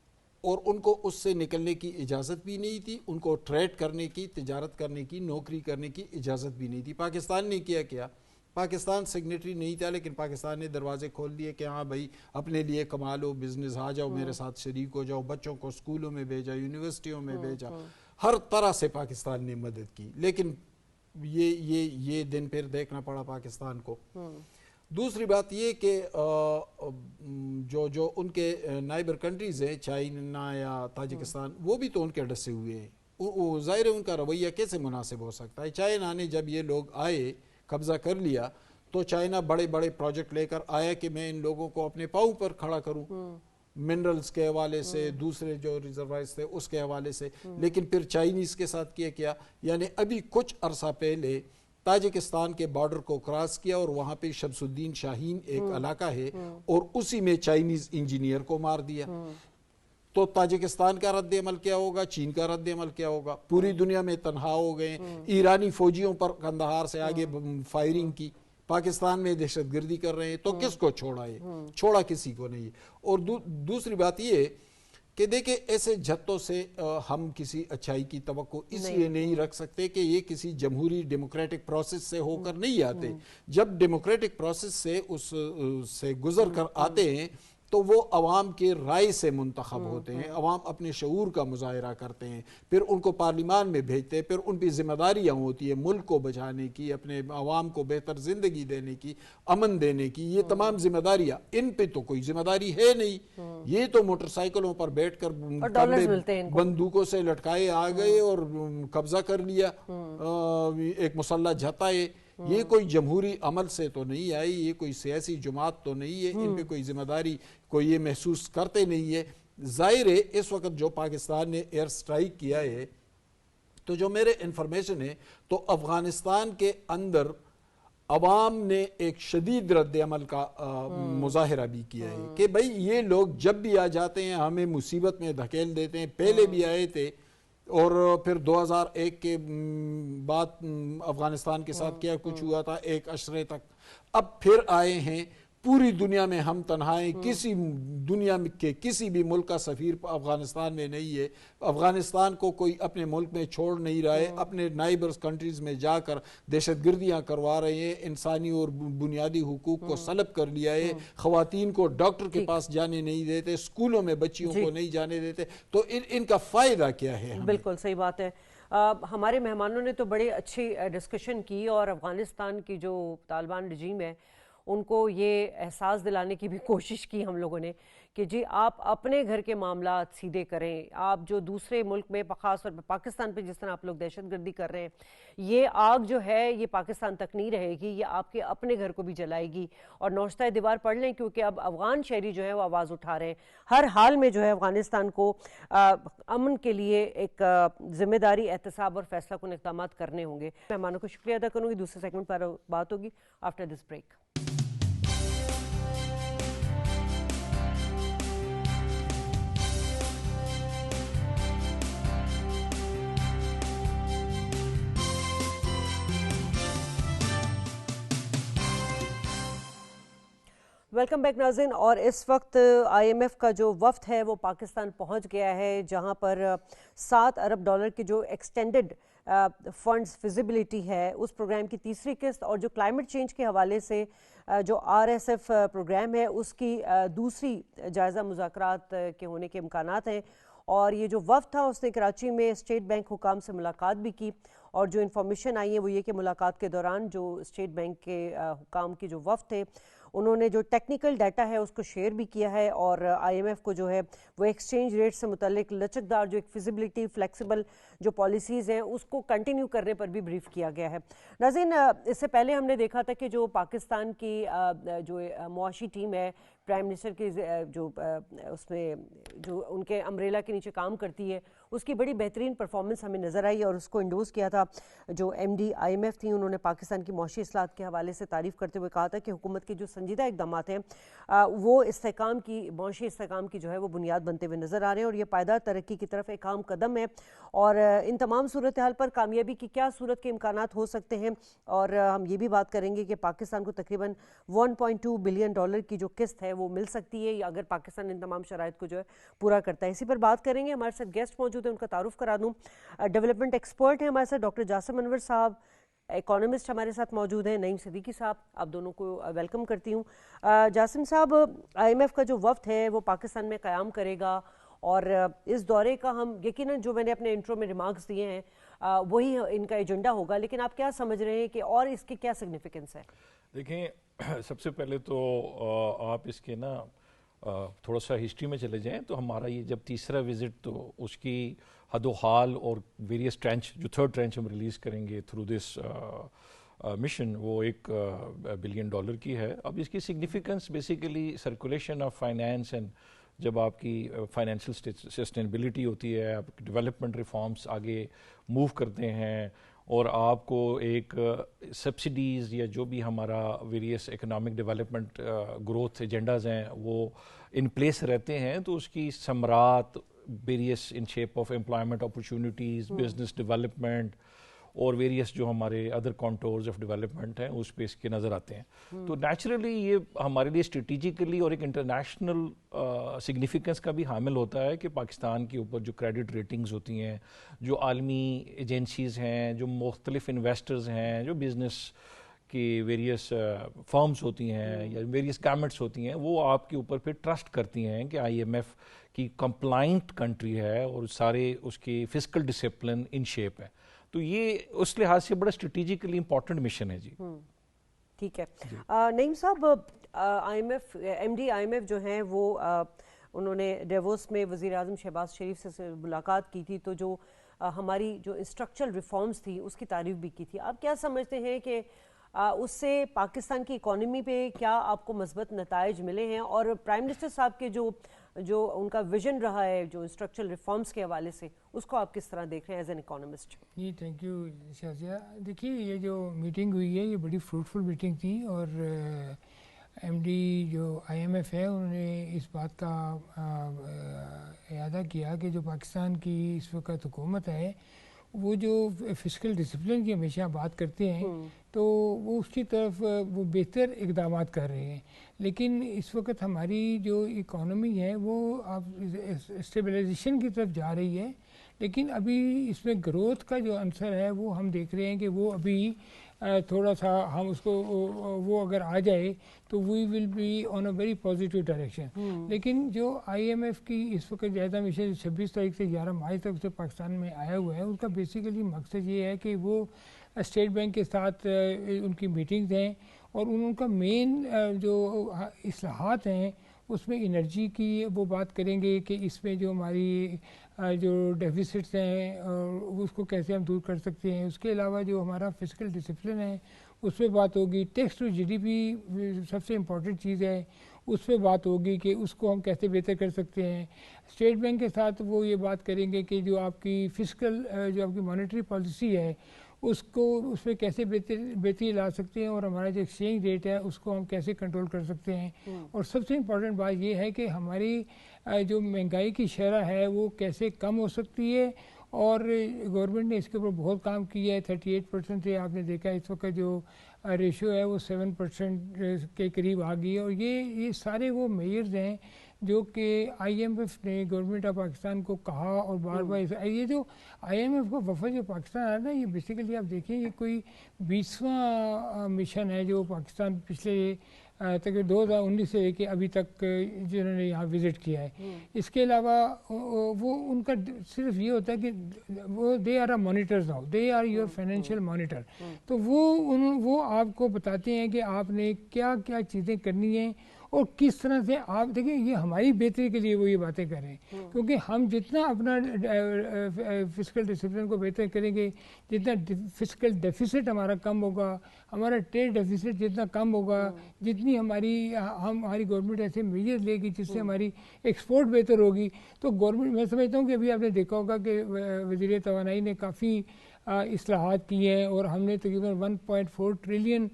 اور ان کو اس سے نکلنے کی اجازت بھی نہیں تھی, ان کو ٹریڈ کرنے کی, تجارت کرنے کی, نوکری کرنے کی اجازت بھی نہیں تھی. پاکستان نے کیا پاکستان سگنیٹری نہیں تھا, لیکن پاکستان نے دروازے کھول دیے کہ ہاں بھائی اپنے لیے کما لو, بزنس آ جاؤ, میرے ساتھ شریک ہو جاؤ, بچوں کو اسکولوں میں بھیجا, یونیورسٹیوں میں بھیجا, ہر طرح سے پاکستان نے مدد کی. لیکن یہ دن پھر دیکھنا پڑا پاکستان کو. دوسری بات یہ کہ جو ان کے نائبر کنٹریز ہیں, چائنا یا تاجکستان, وہ بھی تو ان کے ڈسے ہوئے ہیں. ظاہر ہے ان کا رویہ کیسے مناسب ہو سکتا ہے؟ چائنا نے جب یہ لوگ آئے, قبضہ کر لیا, تو چائنا بڑے بڑے پروجیکٹ لے کر آیا کہ میں ان لوگوں کو اپنے پاؤں پر کھڑا کروں, منرلز کے حوالے سے, دوسرے جو ریزروائرز تھے اس کے حوالے سے. لیکن پھر چائنیز کے ساتھ کیا, یعنی ابھی کچھ عرصہ پہلے تاجکستان کے بارڈر کو کراس کیا اور وہاں پہ شمس الدین شاہین ایک علاقہ ہے, اور اسی میں چائنیز انجینئر کو مار دیا. تو تاجکستان کا رد عمل کیا ہوگا, چین کا رد عمل کیا ہوگا؟ پوری دنیا میں تنہا ہو گئے. ایرانی فوجیوں پر قندھار سے آگے فائرنگ کی, پاکستان میں دہشت گردی کر رہے ہیں, تو کس کو چھوڑا ہے؟ چھوڑا کسی کو نہیں. اور دوسری بات یہ کہ دیکھیں ایسے جھتوں سے ہم کسی اچھائی کی توقع اس لیے نہیں رکھ سکتے کہ یہ کسی جمہوری ڈیموکریٹک پروسیس سے ہو کر نہیں آتے. جب ڈیموکریٹک پروسیس سے اس سے گزر کر آتے ہیں تو وہ عوام کے رائے سے منتخب ہوتے ہیں, عوام اپنے شعور کا مظاہرہ کرتے ہیں, پھر ان کو پارلیمان میں بھیجتے ہیں, پھر ان پہ ذمہ داریاں ہوتی ہیں ملک کو بچانے کی, اپنے عوام کو بہتر زندگی دینے کی, امن دینے کی. یہ تمام ذمہ داریاں, ان پہ تو کوئی ذمہ داری ہے نہیں. یہ تو موٹر سائیکلوں پر بیٹھ کر بندوقوں سے لٹکائے آ گئے اور قبضہ کر لیا, ایک مسلح جھتا ہے. یہ کوئی جمہوری عمل سے تو نہیں آئی, یہ کوئی سیاسی جماعت تو نہیں ہے, ان پہ کوئی ذمہ داری کوئی یہ محسوس کرتے نہیں ہے. ظاہر ہے اس وقت جو پاکستان نے ایئر سٹرائک کیا ہے, تو جو میرے انفارمیشن ہے تو افغانستان کے اندر عوام نے ایک شدید رد عمل کا مظاہرہ بھی کیا ہے کہ بھئی یہ لوگ جب بھی آ جاتے ہیں ہمیں مصیبت میں دھکیل دیتے ہیں. پہلے بھی آئے تھے, اور پھر 2001 کے بعد افغانستان کے ساتھ کیا کچھ ہوا تھا ایک عشرے تک, اب پھر آئے ہیں. پوری دنیا میں ہم تنہائیں, کسی دنیا کے کسی بھی ملک کا سفیر افغانستان میں نہیں ہے. افغانستان کو کوئی اپنے ملک میں چھوڑ نہیں رہا ہے, اپنے نائبرز کنٹریز میں جا کر دہشت گردیاں کروا رہے ہیں, انسانی اور بنیادی حقوق کو سلب کر لیا ہے, خواتین کو ڈاکٹر کے پاس جانے نہیں دیتے, اسکولوں میں بچیوں کو نہیں جانے دیتے. تو ان کا فائدہ کیا ہے؟ بالکل صحیح بات ہے. ہمارے مہمانوں نے تو بڑی اچھی ڈسکشن کی, اور افغانستان کی جو طالبان رجیم ہے ان کو یہ احساس دلانے کی بھی کوشش کی ہم لوگوں نے کہ جی آپ اپنے گھر کے معاملات سیدھے کریں. آپ جو دوسرے ملک میں خاص طور پہ پاکستان پہ جس طرح آپ لوگ دہشت گردی کر رہے ہیں, یہ آگ جو ہے یہ پاکستان تک نہیں رہے گی, یہ آپ کے اپنے گھر کو بھی جلائے گی. اور نوشتہ دیوار پڑھ لیں, کیونکہ اب افغان شہری جو ہے وہ آواز اٹھا رہے ہیں. ہر حال میں جو ہے افغانستان کو امن کے لیے ایک ذمہ داری, احتساب اور فیصلہ کن اقدامات کرنے ہوں گے. مہمانوں کو شکریہ ادا کروں گی. دوسرے سیگمنٹ پر بات ہوگی after this break. Welcome back ناظرین. اور اس وقت آئی ایم ایف کا جو وفد ہے وہ پاکستان پہنچ گیا ہے, جہاں پر $7 ارب کی جو ایکسٹینڈڈ فنڈز فیزیبلٹی ہے اس پروگرام کی تیسری قسط, اور جو کلائمیٹ چینج کے حوالے سے جو RSF پروگرام ہے اس کی دوسری جائزہ مذاکرات کے ہونے کے امکانات ہیں. اور یہ جو وفد تھا اس نے کراچی میں اسٹیٹ بینک حکام سے ملاقات بھی کی, اور جو انفارمیشن آئی ہے وہ یہ کہ ملاقات کے دوران جو اسٹیٹ بینک کے حکام کی جو وفد تھے انہوں نے جو ٹیکنیکل ڈیٹا ہے اس کو شیئر بھی کیا ہے, اور آئی ایم ایف کو جو ہے وہ ایکسچینج ریٹ سے متعلق لچکدار جو ایک فیزیبلٹی فلیکسیبل جو پالیسیز ہیں اس کو کنٹینیو کرنے پر بھی بریف کیا گیا ہے. ناظرین, اس سے پہلے ہم نے دیکھا تھا کہ جو پاکستان کی جو معاشی ٹیم ہے پرائم منسٹر کی جو اس میں جو ان کے امبریلا کے نیچے کام کرتی ہے اس کی بڑی بہترین پرفارمنس ہمیں نظر آئی اور اس کو انڈوز کیا تھا جو M D I M F تھیں. انہوں نے پاکستان کی معاشی اصلاحات کے حوالے سے تعریف کرتے ہوئے کہا تھا کہ حکومت کے جو سنجیدہ اقدامات ہیں وہ استحکام کی معاشی استحکام کی جو ہے وہ بنیاد بنتے ہوئے نظر آ رہے ہیں اور یہ پائیدار ترقی کی طرف ایک اہم قدم ہے. اور ان تمام صورتحال پر کامیابی کی کیا صورت کے امکانات ہو سکتے ہیں, اور ہم یہ بھی بات کریں گے کہ پاکستان کو تقریباً $1.2 بلین کی جو قسط ہے وہ مل سکتی ہے اگر پاکستان ان تمام شرائط کو جو ہے پورا کرتا ہے. اسی پر بات کریں گے. ہمارے ساتھ گیسٹ موجود ہیں, ان کا تعارف کرا دوں. ڈیولپمنٹ ایکسپرٹ ہیں ہمارے ساتھ ڈاکٹر جاسم انور صاحب, اکانومسٹ ہمارے ساتھ موجود ہیں نعیم صدیقی صاحب. آپ دونوں کو ویلکم کرتی ہوں. جاسم صاحب, آئی ایم ایف کا جو وفد ہے وہ پاکستان میں قیام کرے گا اور اس دورے کا ہم یقیناً جو میں نے اپنے انٹرو میں ریمارکس دیے ہیں وہی ان کا ایجنڈا ہوگا, لیکن آپ کیا سمجھ رہے ہیں کہ اور اس کی کیا سگنیفیکنس ہے؟ دیکھیں, سب سے پہلے تو آپ اس کے نا تھوڑا سا ہسٹری میں چلے جائیں تو ہمارا یہ جب تیسرا وزٹ تو اس کی حد و حال اور ویریس ٹرینچ جو تھرڈ ٹرینچ ہم ریلیز کریں گے تھرو دس مشن وہ $1 بلین کی ہے. اب اس کی significance basically circulation of finance and جب آپ کی فائنینشیل سسٹینیبلٹی ہوتی ہے, آپ ڈیولپمنٹ ریفارمس آگے موو کرتے ہیں اور آپ کو ایک سبسڈیز یا جو بھی ہمارا various economic development growth agendas ہیں وہ ان پلیس رہتے ہیں, تو اس کی ثمرات various in shape of employment opportunities, business development اور ویریس جو ہمارے ادر کانٹورز آف ڈیولپمنٹ ہیں اس پہ اس کے نظر آتے ہیں. تو نیچرلی یہ ہمارے لیے اسٹریٹجیکلی اور ایک انٹرنیشنل سگنیفیکنس کا بھی حامل ہوتا ہے کہ پاکستان کے اوپر جو کریڈٹ ریٹنگز ہوتی ہیں, جو عالمی ایجنسیز ہیں, جو مختلف انویسٹرز ہیں, جو بزنس کی ویریس فرمز ہوتی ہیں یا ویریس گورنمنٹس ہوتی ہیں, وہ آپ کے اوپر پھر ٹرسٹ کرتی ہیں کہ آئی ایم ایف کی کمپلائنٹ کنٹری ہے اور سارے اس کی فسکل ڈسپلن ان شیپ ہے. تو یہ اس لحاظ سے بڑا اسٹریٹجیکلی امپورٹنٹ مشن ہے. جی ٹھیک ہے. Naeem sahab, I M F M D I M F جو ہیں وہ انہوں نے ڈیووس میں وزیر اعظم شہباز شریف سے ملاقات کی تھی, تو جو ہماری جو اسٹرکچرل ریفارمز تھی اس کی تعریف بھی کی تھی. آپ کیا سمجھتے ہیں کہ اس سے پاکستان کی اکانومی پہ کیا آپ کو مثبت نتائج ملے ہیں, اور پرائم منسٹر صاحب کے جو ان کا ویژن رہا ہے جو اسٹرکچرل ریفارمز کے حوالے سے, اس کو آپ کس طرح دیکھ رہے ہیں ایز این اکانومسٹ؟ جی تھینک یو شازیہ. دیکھیے یہ جو میٹنگ ہوئی ہے یہ بڑی فروٹفل میٹنگ تھی, اور ایم ڈی جو آئی ایم ایف ہے انہوں نے اس بات کا اعادہ کیا کہ جو پاکستان کی اس وقت حکومت ہے وہ جو فسکل ڈسپلن کی ہمیشہ بات کرتے ہیں تو وہ اس کی طرف وہ بہتر اقدامات کر رہے ہیں, لیکن اس وقت ہماری جو اکانومی ہے وہ اسٹیبلائزیشن کی طرف جا رہی ہے, لیکن ابھی اس میں گروتھ کا جو عنصر ہے وہ ہم دیکھ رہے ہیں کہ وہ ابھی تھوڑا سا ہم اس کو وہ اگر آ جائے تو we will be on a very positive direction. لیکن جو آئی ایم ایف کی اس وقت جائزہ مشن 26 تاریخ سے 11 مارچ تک سے پاکستان میں آیا ہوا ہے, ان کا بیسیکلی مقصد یہ ہے کہ وہ اسٹیٹ بینک کے ساتھ ان کی میٹنگز ہیں اور ان کا مین جو اصلاحات ہیں اس میں انرجی کی وہ بات کریں گے کہ اس میں جو ہماری جو ڈیفیسٹس ہیں اس کو کیسے ہم دور کر سکتے ہیں. اس کے علاوہ جو ہمارا فسکل ڈسپلن ہے اس پہ بات ہوگی. Tax to G D P سب سے امپورٹنٹ چیز ہے, اس پہ بات ہوگی کہ اس کو ہم کیسے بہتر کر سکتے ہیں. اسٹیٹ بینک کے ساتھ وہ یہ بات کریں گے کہ جو آپ کی فسکل جو آپ کی مانیٹری پالیسی ہے اس کو اس پہ کیسے بہتری لا سکتے ہیں, اور ہمارا جو ایکسچینج ریٹ ہے اس کو ہم کیسے کنٹرول کر سکتے ہیں. اور سب سے امپورٹنٹ بات یہ ہے کہ ہماری جو مہنگائی کی شرح ہے وہ کیسے کم ہو سکتی ہے, اور گورنمنٹ نے اس کے اوپر بہت کام کیا ہے. 38% سے آپ نے دیکھا اس وقت جو ریشو ہے وہ 7% کے قریب آ گئی ہے, اور یہ سارے وہ میئرز ہیں جو کہ آئی ایم ایف نے گورنمنٹ آف پاکستان کو کہا, اور بار بار یہ جو آئی ایم ایف کا وفد جو پاکستان آیا نا یہ بیسیکلی آپ دیکھیں یہ کوئی 20واں مشن ہے جو پاکستان پچھلے تک 2019 سے لے کے ابھی تک جنہوں نے یہاں وزٹ کیا ہے. اس کے علاوہ وہ ان کا صرف یہ ہوتا ہے کہ وہ they are a monitors now, they are your financial monitor. تو وہ آپ کو بتاتے ہیں کہ آپ نے کیا کیا چیزیں کرنی ہیں, اور کس طرح سے آپ دیکھیں یہ ہماری بہتری کے لیے وہ یہ باتیں کر رہے ہیں، کیونکہ ہم جتنا اپنا فسکل ڈسپلن کو بہتر کریں گے، جتنا فسکل ڈیفیسٹ ہمارا کم ہوگا، ہمارا ٹریڈ ڈیفیسٹ جتنا کم ہوگا، جتنی ہماری گورنمنٹ ایسے میجر لے گی جس سے ہماری ایکسپورٹ بہتر ہوگی، تو گورنمنٹ میں سمجھتا ہوں کہ ابھی آپ نے دیکھا ہوگا کہ وزیر توانائی نے کافی اصلاحات کی ہیں اور ہم نے تقریباً 1.4 ٹریلین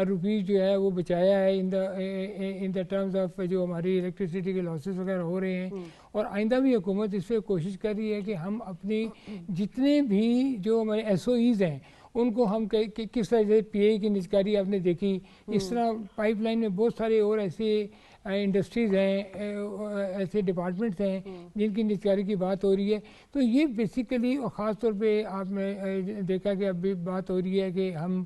روپیز جو ہے وہ بچایا ہے ان دا ٹرمز آف جو ہماری الیکٹریسٹی کے لاسز وغیرہ ہو رہے ہیں، اور آئندہ بھی حکومت اس پہ کوشش کر رہی ہے کہ ہم اپنی جتنے بھی جو ہمارے ایس او ایز ہیں ان کو ہم کس طرح سے پی اے کی نجکاری آپ نے دیکھی، اس طرح پائپ لائن میں بہت سارے اور ایسے انڈسٹریز ہیں، ایسے ڈپارٹمنٹس ہیں جن کی نجکاری کی بات ہو رہی ہے. تو یہ بیسیکلی اور خاص طور پہ آپ نے دیکھا کہ اب بھی بات ہو رہی ہے کہ ہم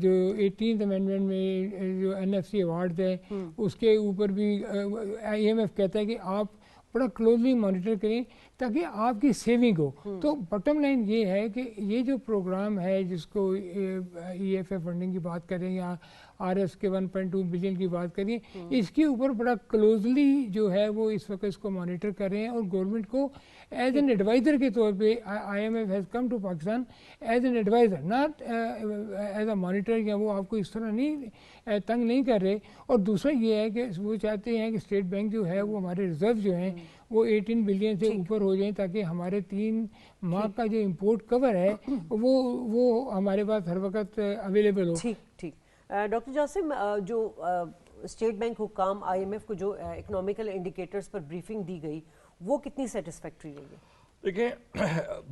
جو 18th امینڈمنٹ میں جو این ایف سی ایوارڈ ہے اس کے اوپر بھی آئی ایم ایف کہتا ہے کہ آپ بڑا کلوزلی مانیٹر کریں تاکہ آپ کی سیونگ ہو. تو بٹم لائن یہ ہے کہ یہ جو پروگرام ہے جس کو ای ایف اے فنڈنگ کی بات کریں یا آر ایس کے 1.2 بلین کی بات کریں، اس کے اوپر بڑا کلوزلی جو ہے وہ اس وقت اس کو مانیٹر کر رہے ہیں، اور گورنمنٹ کو ایز این ایڈوائزر کے طور پہ I M F has come to Pakistan as an adviser, not as a monitor, یا وہ آپ کو اس طرح نہیں تنگ نہیں کر رہے. اور دوسرا یہ ہے کہ وہ چاہتے ہیں کہ اسٹیٹ بینک جو ہے وہ ہمارے ریزرو جو ہیں وہ 18 بلین سے اوپر ہو جائیں تاکہ ہمارے 3 ماہ کا جو امپورٹ کور ہے وہ ہمارے پاس ہر وقت اویلیبل ہو. ٹھیک. ڈاکٹر جاسم، جو اسٹیٹ بینک حکام آئی ایم ایف کو جو اکنامیکل انڈیکیٹرز پر بریفنگ دی گئی وہ کتنی سیٹسفیکٹری رہی ہے؟ دیکھیں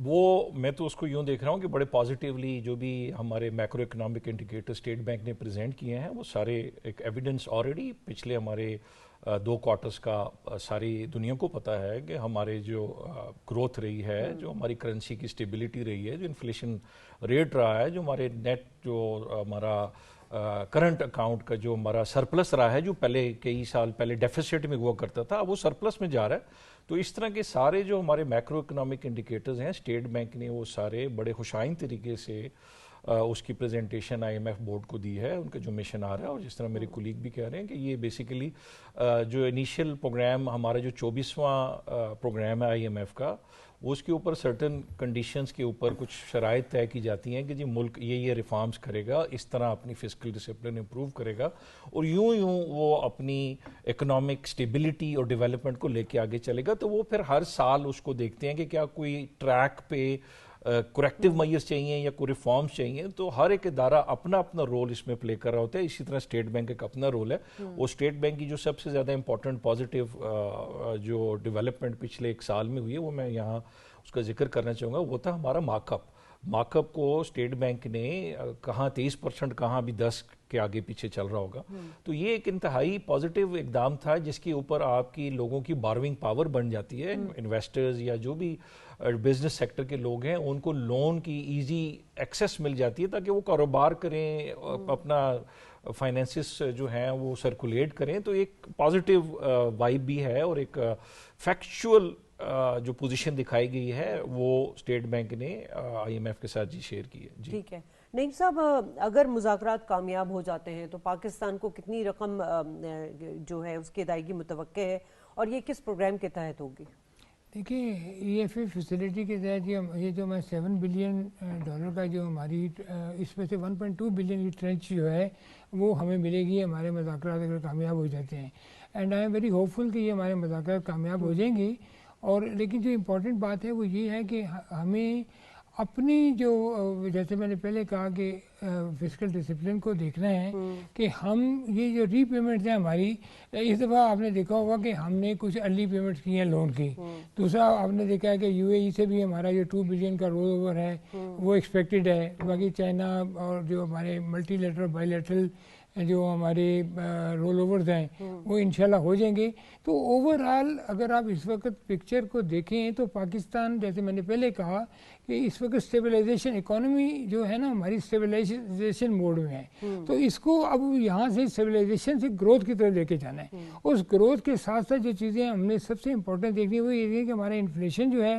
وہ میں تو اس کو یوں دیکھ رہا ہوں کہ بڑے پازیٹیولی جو بھی ہمارے macro economic indicator state bank نے پریزنٹ کیے ہیں وہ سارے ایک ایویڈنس آلریڈی پچھلے ہمارے 2 کوارٹرز کا ساری دنیا کو پتہ ہے کہ ہمارے جو گروتھ رہی ہے، جو ہماری کرنسی کی اسٹیبلٹی رہی ہے، جو انفلیشن ریٹ رہا ہے، جو ہمارے نیٹ جو ہمارا کرنٹ اکاؤنٹ کا جو ہمارا سرپلس رہا ہے، جو پہلے کئی سال پہلے ڈیفیسٹ میں ہوا کرتا تھا اب وہ سرپلس میں جا رہا ہے. تو اس طرح کے سارے جو ہمارے میکرو اکنامک انڈیکیٹرز ہیں اسٹیٹ بینک نے وہ سارے بڑے خوشائن طریقے سے اس کی presentation I M F board کو دی ہے، ان کا جو مشن آ رہا ہے. اور جس طرح میرے کولیگ بھی کہہ رہے ہیں کہ یہ بیسیکلی جو انیشیل پروگرام ہمارا جو 24واں پروگرام ہے آئی ایم ایف کا، اس کے اوپر سرٹن کنڈیشنز کے اوپر کچھ شرائط طے کی جاتی ہیں کہ جی ملک یہ ریفارمز کرے گا، اس طرح اپنی فسکل ڈسپلن امپروو کرے گا، اور یوں وہ اپنی اکنامک اسٹیبلٹی اور ڈیولپمنٹ کو لے کے آگے چلے گا. تو وہ پھر ہر سال اس کو دیکھتے ہیں کہ کیا کوئی ٹریک پہ کریکٹیو میئرز چاہیے یا کوئی ریفارمز چاہیے. تو ہر ایک ادارہ اپنا اپنا رول اس میں پلے کر رہا ہوتا ہے. اسی طرح اسٹیٹ بینک ایک اپنا رول ہے. اور اسٹیٹ بینک کی جو سب سے زیادہ امپورٹنٹ پازیٹیو جو ڈیولپمنٹ پچھلے 1 سال میں ہوئی ہے وہ میں یہاں اس کا ذکر کرنا چاہوں گا، وہ تھا ہمارا مارک اپ کو اسٹیٹ بینک نے کہاں 23%، کہاں بھی 10 کے آگے پیچھے چل رہا ہوگا. تو یہ ایک انتہائی پازیٹیو اقدام تھا جس کے اوپر آپ کی لوگوں کی بارونگ پاور بن جاتی ہے. انویسٹرز یا جو بھی بزنس سیکٹر کے لوگ ہیں ان کو لون کی ایزی ایکسیس مل جاتی ہے تاکہ وہ کاروبار کریں، اپنا فائنینسز جو ہیں وہ سرکولیٹ کریں. تو ایک پازیٹیو وائب بھی ہے اور ایک فیکچول جو پوزیشن دکھائی گئی ہے وہ اسٹیٹ بینک نے آئی ایم ایف کے ساتھ شیئر کی ہے. ٹھیک ہے نعیم صاحب، اگر مذاکرات کامیاب ہو جاتے ہیں تو پاکستان کو کتنی رقم جو ہے اس کی ادائیگی متوقع ہے اور یہ کس پروگرام کے تحت ہوگی؟ دیکھیے ای ایف اے فیسلٹی کے تحت یہ جو میں $7 بلین کا جو ہماری اس میں سے 1.2 بلین کی ٹرنچ جو ہے وہ ہمیں ملے گی ہمارے مذاکرات اگر کامیاب ہو جاتے ہیں. And I am very hopeful کہ یہ ہمارے مذاکرات کامیاب ہو جائیں گی. اور لیکن جو امپورٹنٹ بات ہے وہ یہ ہے کہ ہمیں اپنی جو جیسے میں نے پہلے کہا کہ فسکل ڈسپلن کو دیکھنا ہے کہ ہم یہ جو ری پیمنٹس ہیں ہماری، اس دفعہ آپ نے دیکھا ہوگا کہ ہم نے کچھ ارلی پیمنٹس کی ہیں لون کی. دوسرا آپ نے دیکھا ہے کہ یو اے ای سے بھی ہمارا جو 2 بلین کا رول اوور ہے وہ ایکسپیکٹڈ ہے. باقی چائنا اور جو ہمارے ملٹی لیٹرل بائی لیٹرل جو ہمارے رول اوورز ہیں وہ انشاءاللہ ہو جائیں گے. تو اوور آل اگر آپ اس وقت پکچر کو دیکھیں تو پاکستان، جیسے میں نے پہلے کہا کہ اس وقت اسٹیبلائزیشن اکانومی جو ہے نا ہماری اسٹیبلائزیشن موڈ میں ہے، تو اس کو اب یہاں سے اسٹیبلائزیشن سے گروتھ کی طرف لے کے جانا ہے. اس گروتھ کے ساتھ ساتھ جو چیزیں ہم نے سب سے امپورٹنٹ دیکھنی ہے وہ یہ ہے کہ ہمارا انفلیشن جو ہے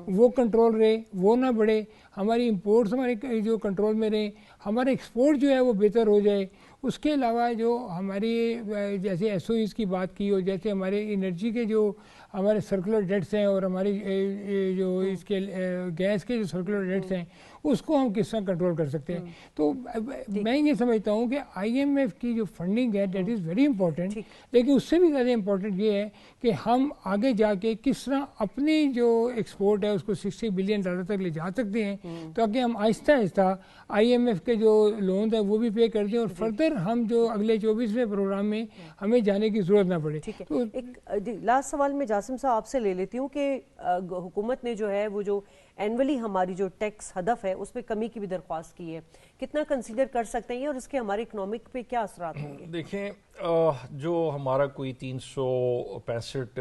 وہ کنٹرول رہے، وہ نہ بڑھے، ہماری امپورٹس ہمارے جو کنٹرول میں رہیں، ہمارا ایکسپورٹ جو ہے وہ بہتر ہو جائے. اس کے علاوہ جو ہماری جیسے ایس او ایز کی بات کی، اور جیسے ہمارے انرجی کے جو ہمارے سرکولر ڈیٹس ہیں اور ہماری جو اس کے گیس کے جو سرکولر ڈیٹس ہیں اس کو ہم کس طرح کنٹرول کر سکتے ہیں. تو میں یہ سمجھتا ہوں کہ آئی ایم ایف کی جو فنڈنگ ہے دیٹ از ویری امپورٹنٹ، لیکن اس سے بھی زیادہ امپورٹنٹ یہ ہے کہ ہم آگے جا کے کس طرح اپنی جو ایکسپورٹ ہے اس کو $60 بلین تک لے جا سکتے ہیں، تاکہ ہم آہستہ آہستہ آئی ایم ایف کے جو لونز ہیں وہ بھی پے کر دیں، اور فردر ہم جو اگلے 24ویں پروگرام میں ہمیں جانے کی ضرورت نہ پڑے. تو ایک لاسٹ سوال میں جاسم صاحب آپ سے لے لیتی ہوں کہ حکومت نے جو ہے وہ جو اینولی ہماری جو ٹیکس ہدف ہے اس پہ کمی کی بھی درخواست کی ہے، کتنا کنسیڈر کر سکتے ہیں اور اس کے ہمارے اکنامک پہ کیا اثرات ہوں گے؟ دیکھیں جو ہمارا کوئی 365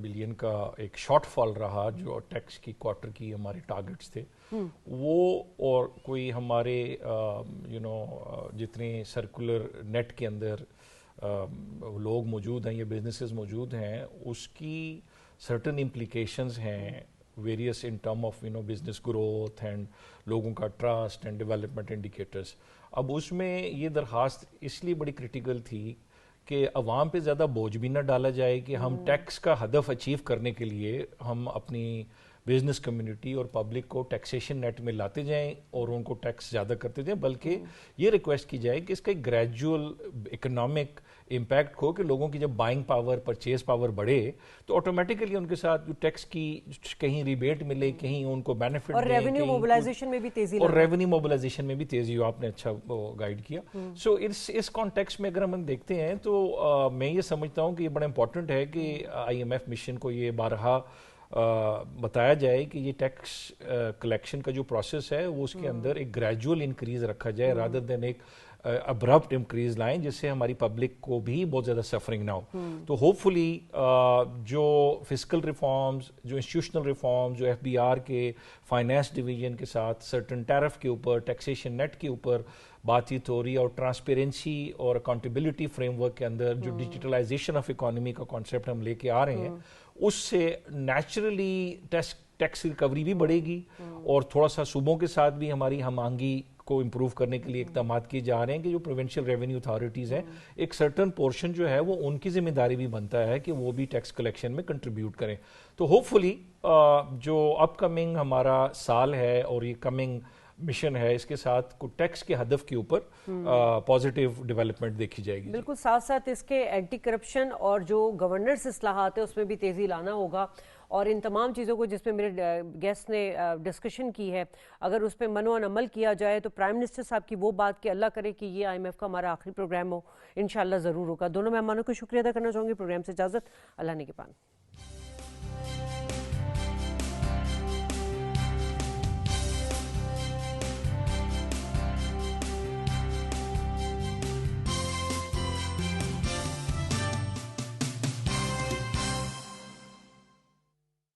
بلین کا ایک شارٹ فال رہا جو ٹیکس کی کوارٹر کی ہمارے ٹارگٹس تھے وہ، اور کوئی ہمارے جتنے سرکولر نیٹ کے اندر لوگ موجود ہیں یا بزنسز موجود ہیں اس کی سرٹن امپلیکیشنز ہیں various in term of business growth and لوگوں کا ٹرسٹ اینڈ ڈیولپمنٹ انڈیکیٹرز. اب اس میں یہ درخواست اس لیے بڑی کریٹیکل تھی کہ عوام پہ زیادہ بوجھ بھی نہ ڈالا جائے کہ ہم ٹیکس کا ہدف اچیو کرنے کے لیے ہم اپنی بزنس کمیونٹی اور پبلک کو ٹیکسیشن نیٹ میں لاتے جائیں اور ان کو ٹیکس زیادہ کرتے جائیں، بلکہ یہ ریکویسٹ کی جائے کہ اس کا ایک گریجول اکنامک امپیکٹ ہو کہ لوگوں کی جب بائنگ پاور پرچیز پاور بڑھے تو آٹومیٹیکلی ان کے ساتھ ٹیکس کی کہیں ریبیٹ ملے، کہیں ان کو بینیفٹ اور ریونیو موبلائزیشن میں بھی تیزی، اور ریونیو موبلائزیشن میں بھی تیزی ہو. آپ نے اچھا گائیڈ کیا. سو اس کانٹیکسٹ میں اگر ہم دیکھتے ہیں تو میں یہ سمجھتا ہوں کہ یہ بڑا امپورٹنٹ ہے کہ آئی ایم ایف مشن کو یہ بارہا بتایا جائے کہ یہ ٹیکس کلیکشن کا جو پروسیس ہے وہ اس کے اندر ایک گریجول انکریز رکھا جائے رادر دین ایک ابرپٹ انکریز لائیں جس سے ہماری پبلک کو بھی بہت زیادہ سفرنگ نہ ہو. تو ہوپ فلی جو فسکل ریفارمز، جو انسٹیٹیوشنل ریفارمز، جو ایف بی آر کے فائنانس ڈویژن کے ساتھ سرٹن ٹیرف کے اوپر، ٹیکسیشن نیٹ کے اوپر بات چیت ہو رہی ہے، اور ٹرانسپیرنسی اور اکاؤنٹیبلٹی فریم ورک کے اندر جو ڈیجیٹلائزیشن آف اکانومی کا کانسیپٹ ہم لے کے آ رہے ہیں اس سے نیچرلی ٹیکس ریکوری بھی بڑھے گی، اور تھوڑا سا صوبوں کے ساتھ بھی ہماری ہم آہنگی کو امپروو کرنے کے لیے اقدامات کیے جا رہے ہیں کہ جو پروونشل ریونیو اتھارٹیز ہیں ایک سرٹن پورشن جو ہے وہ ان کی ذمہ داری بھی بنتا ہے کہ وہ بھی ٹیکس کلیکشن میں کنٹریبیوٹ کریں. تو ہوپ فلی جو اپ کمنگ ہمارا سال ہے اور یہ کمنگ مشن ہے اس کے ساتھ ٹیکس کے ہدف کے اوپر پازیٹیو ڈیولپمنٹ دیکھی جائے گی. بالکل، ساتھ ساتھ اس کے اینٹی کرپشن اور جو گورننس اصلاحات ہیں اس میں بھی تیزی لانا ہوگا، اور ان تمام چیزوں کو جس پہ میرے گیسٹ نے ڈسکشن کی ہے اگر اس پہ منو عمل کیا جائے تو پرائم منسٹر صاحب کی وہ بات کہ اللہ کرے کہ یہ آئی ایم ایف کا ہمارا آخری پروگرام ہو، انشاءاللہ ضرور ہوگا. دونوں مہمانوں کو شکریہ ادا کرنا چاہوں گی. پروگرام سے اجازت، اللہ نگہبان.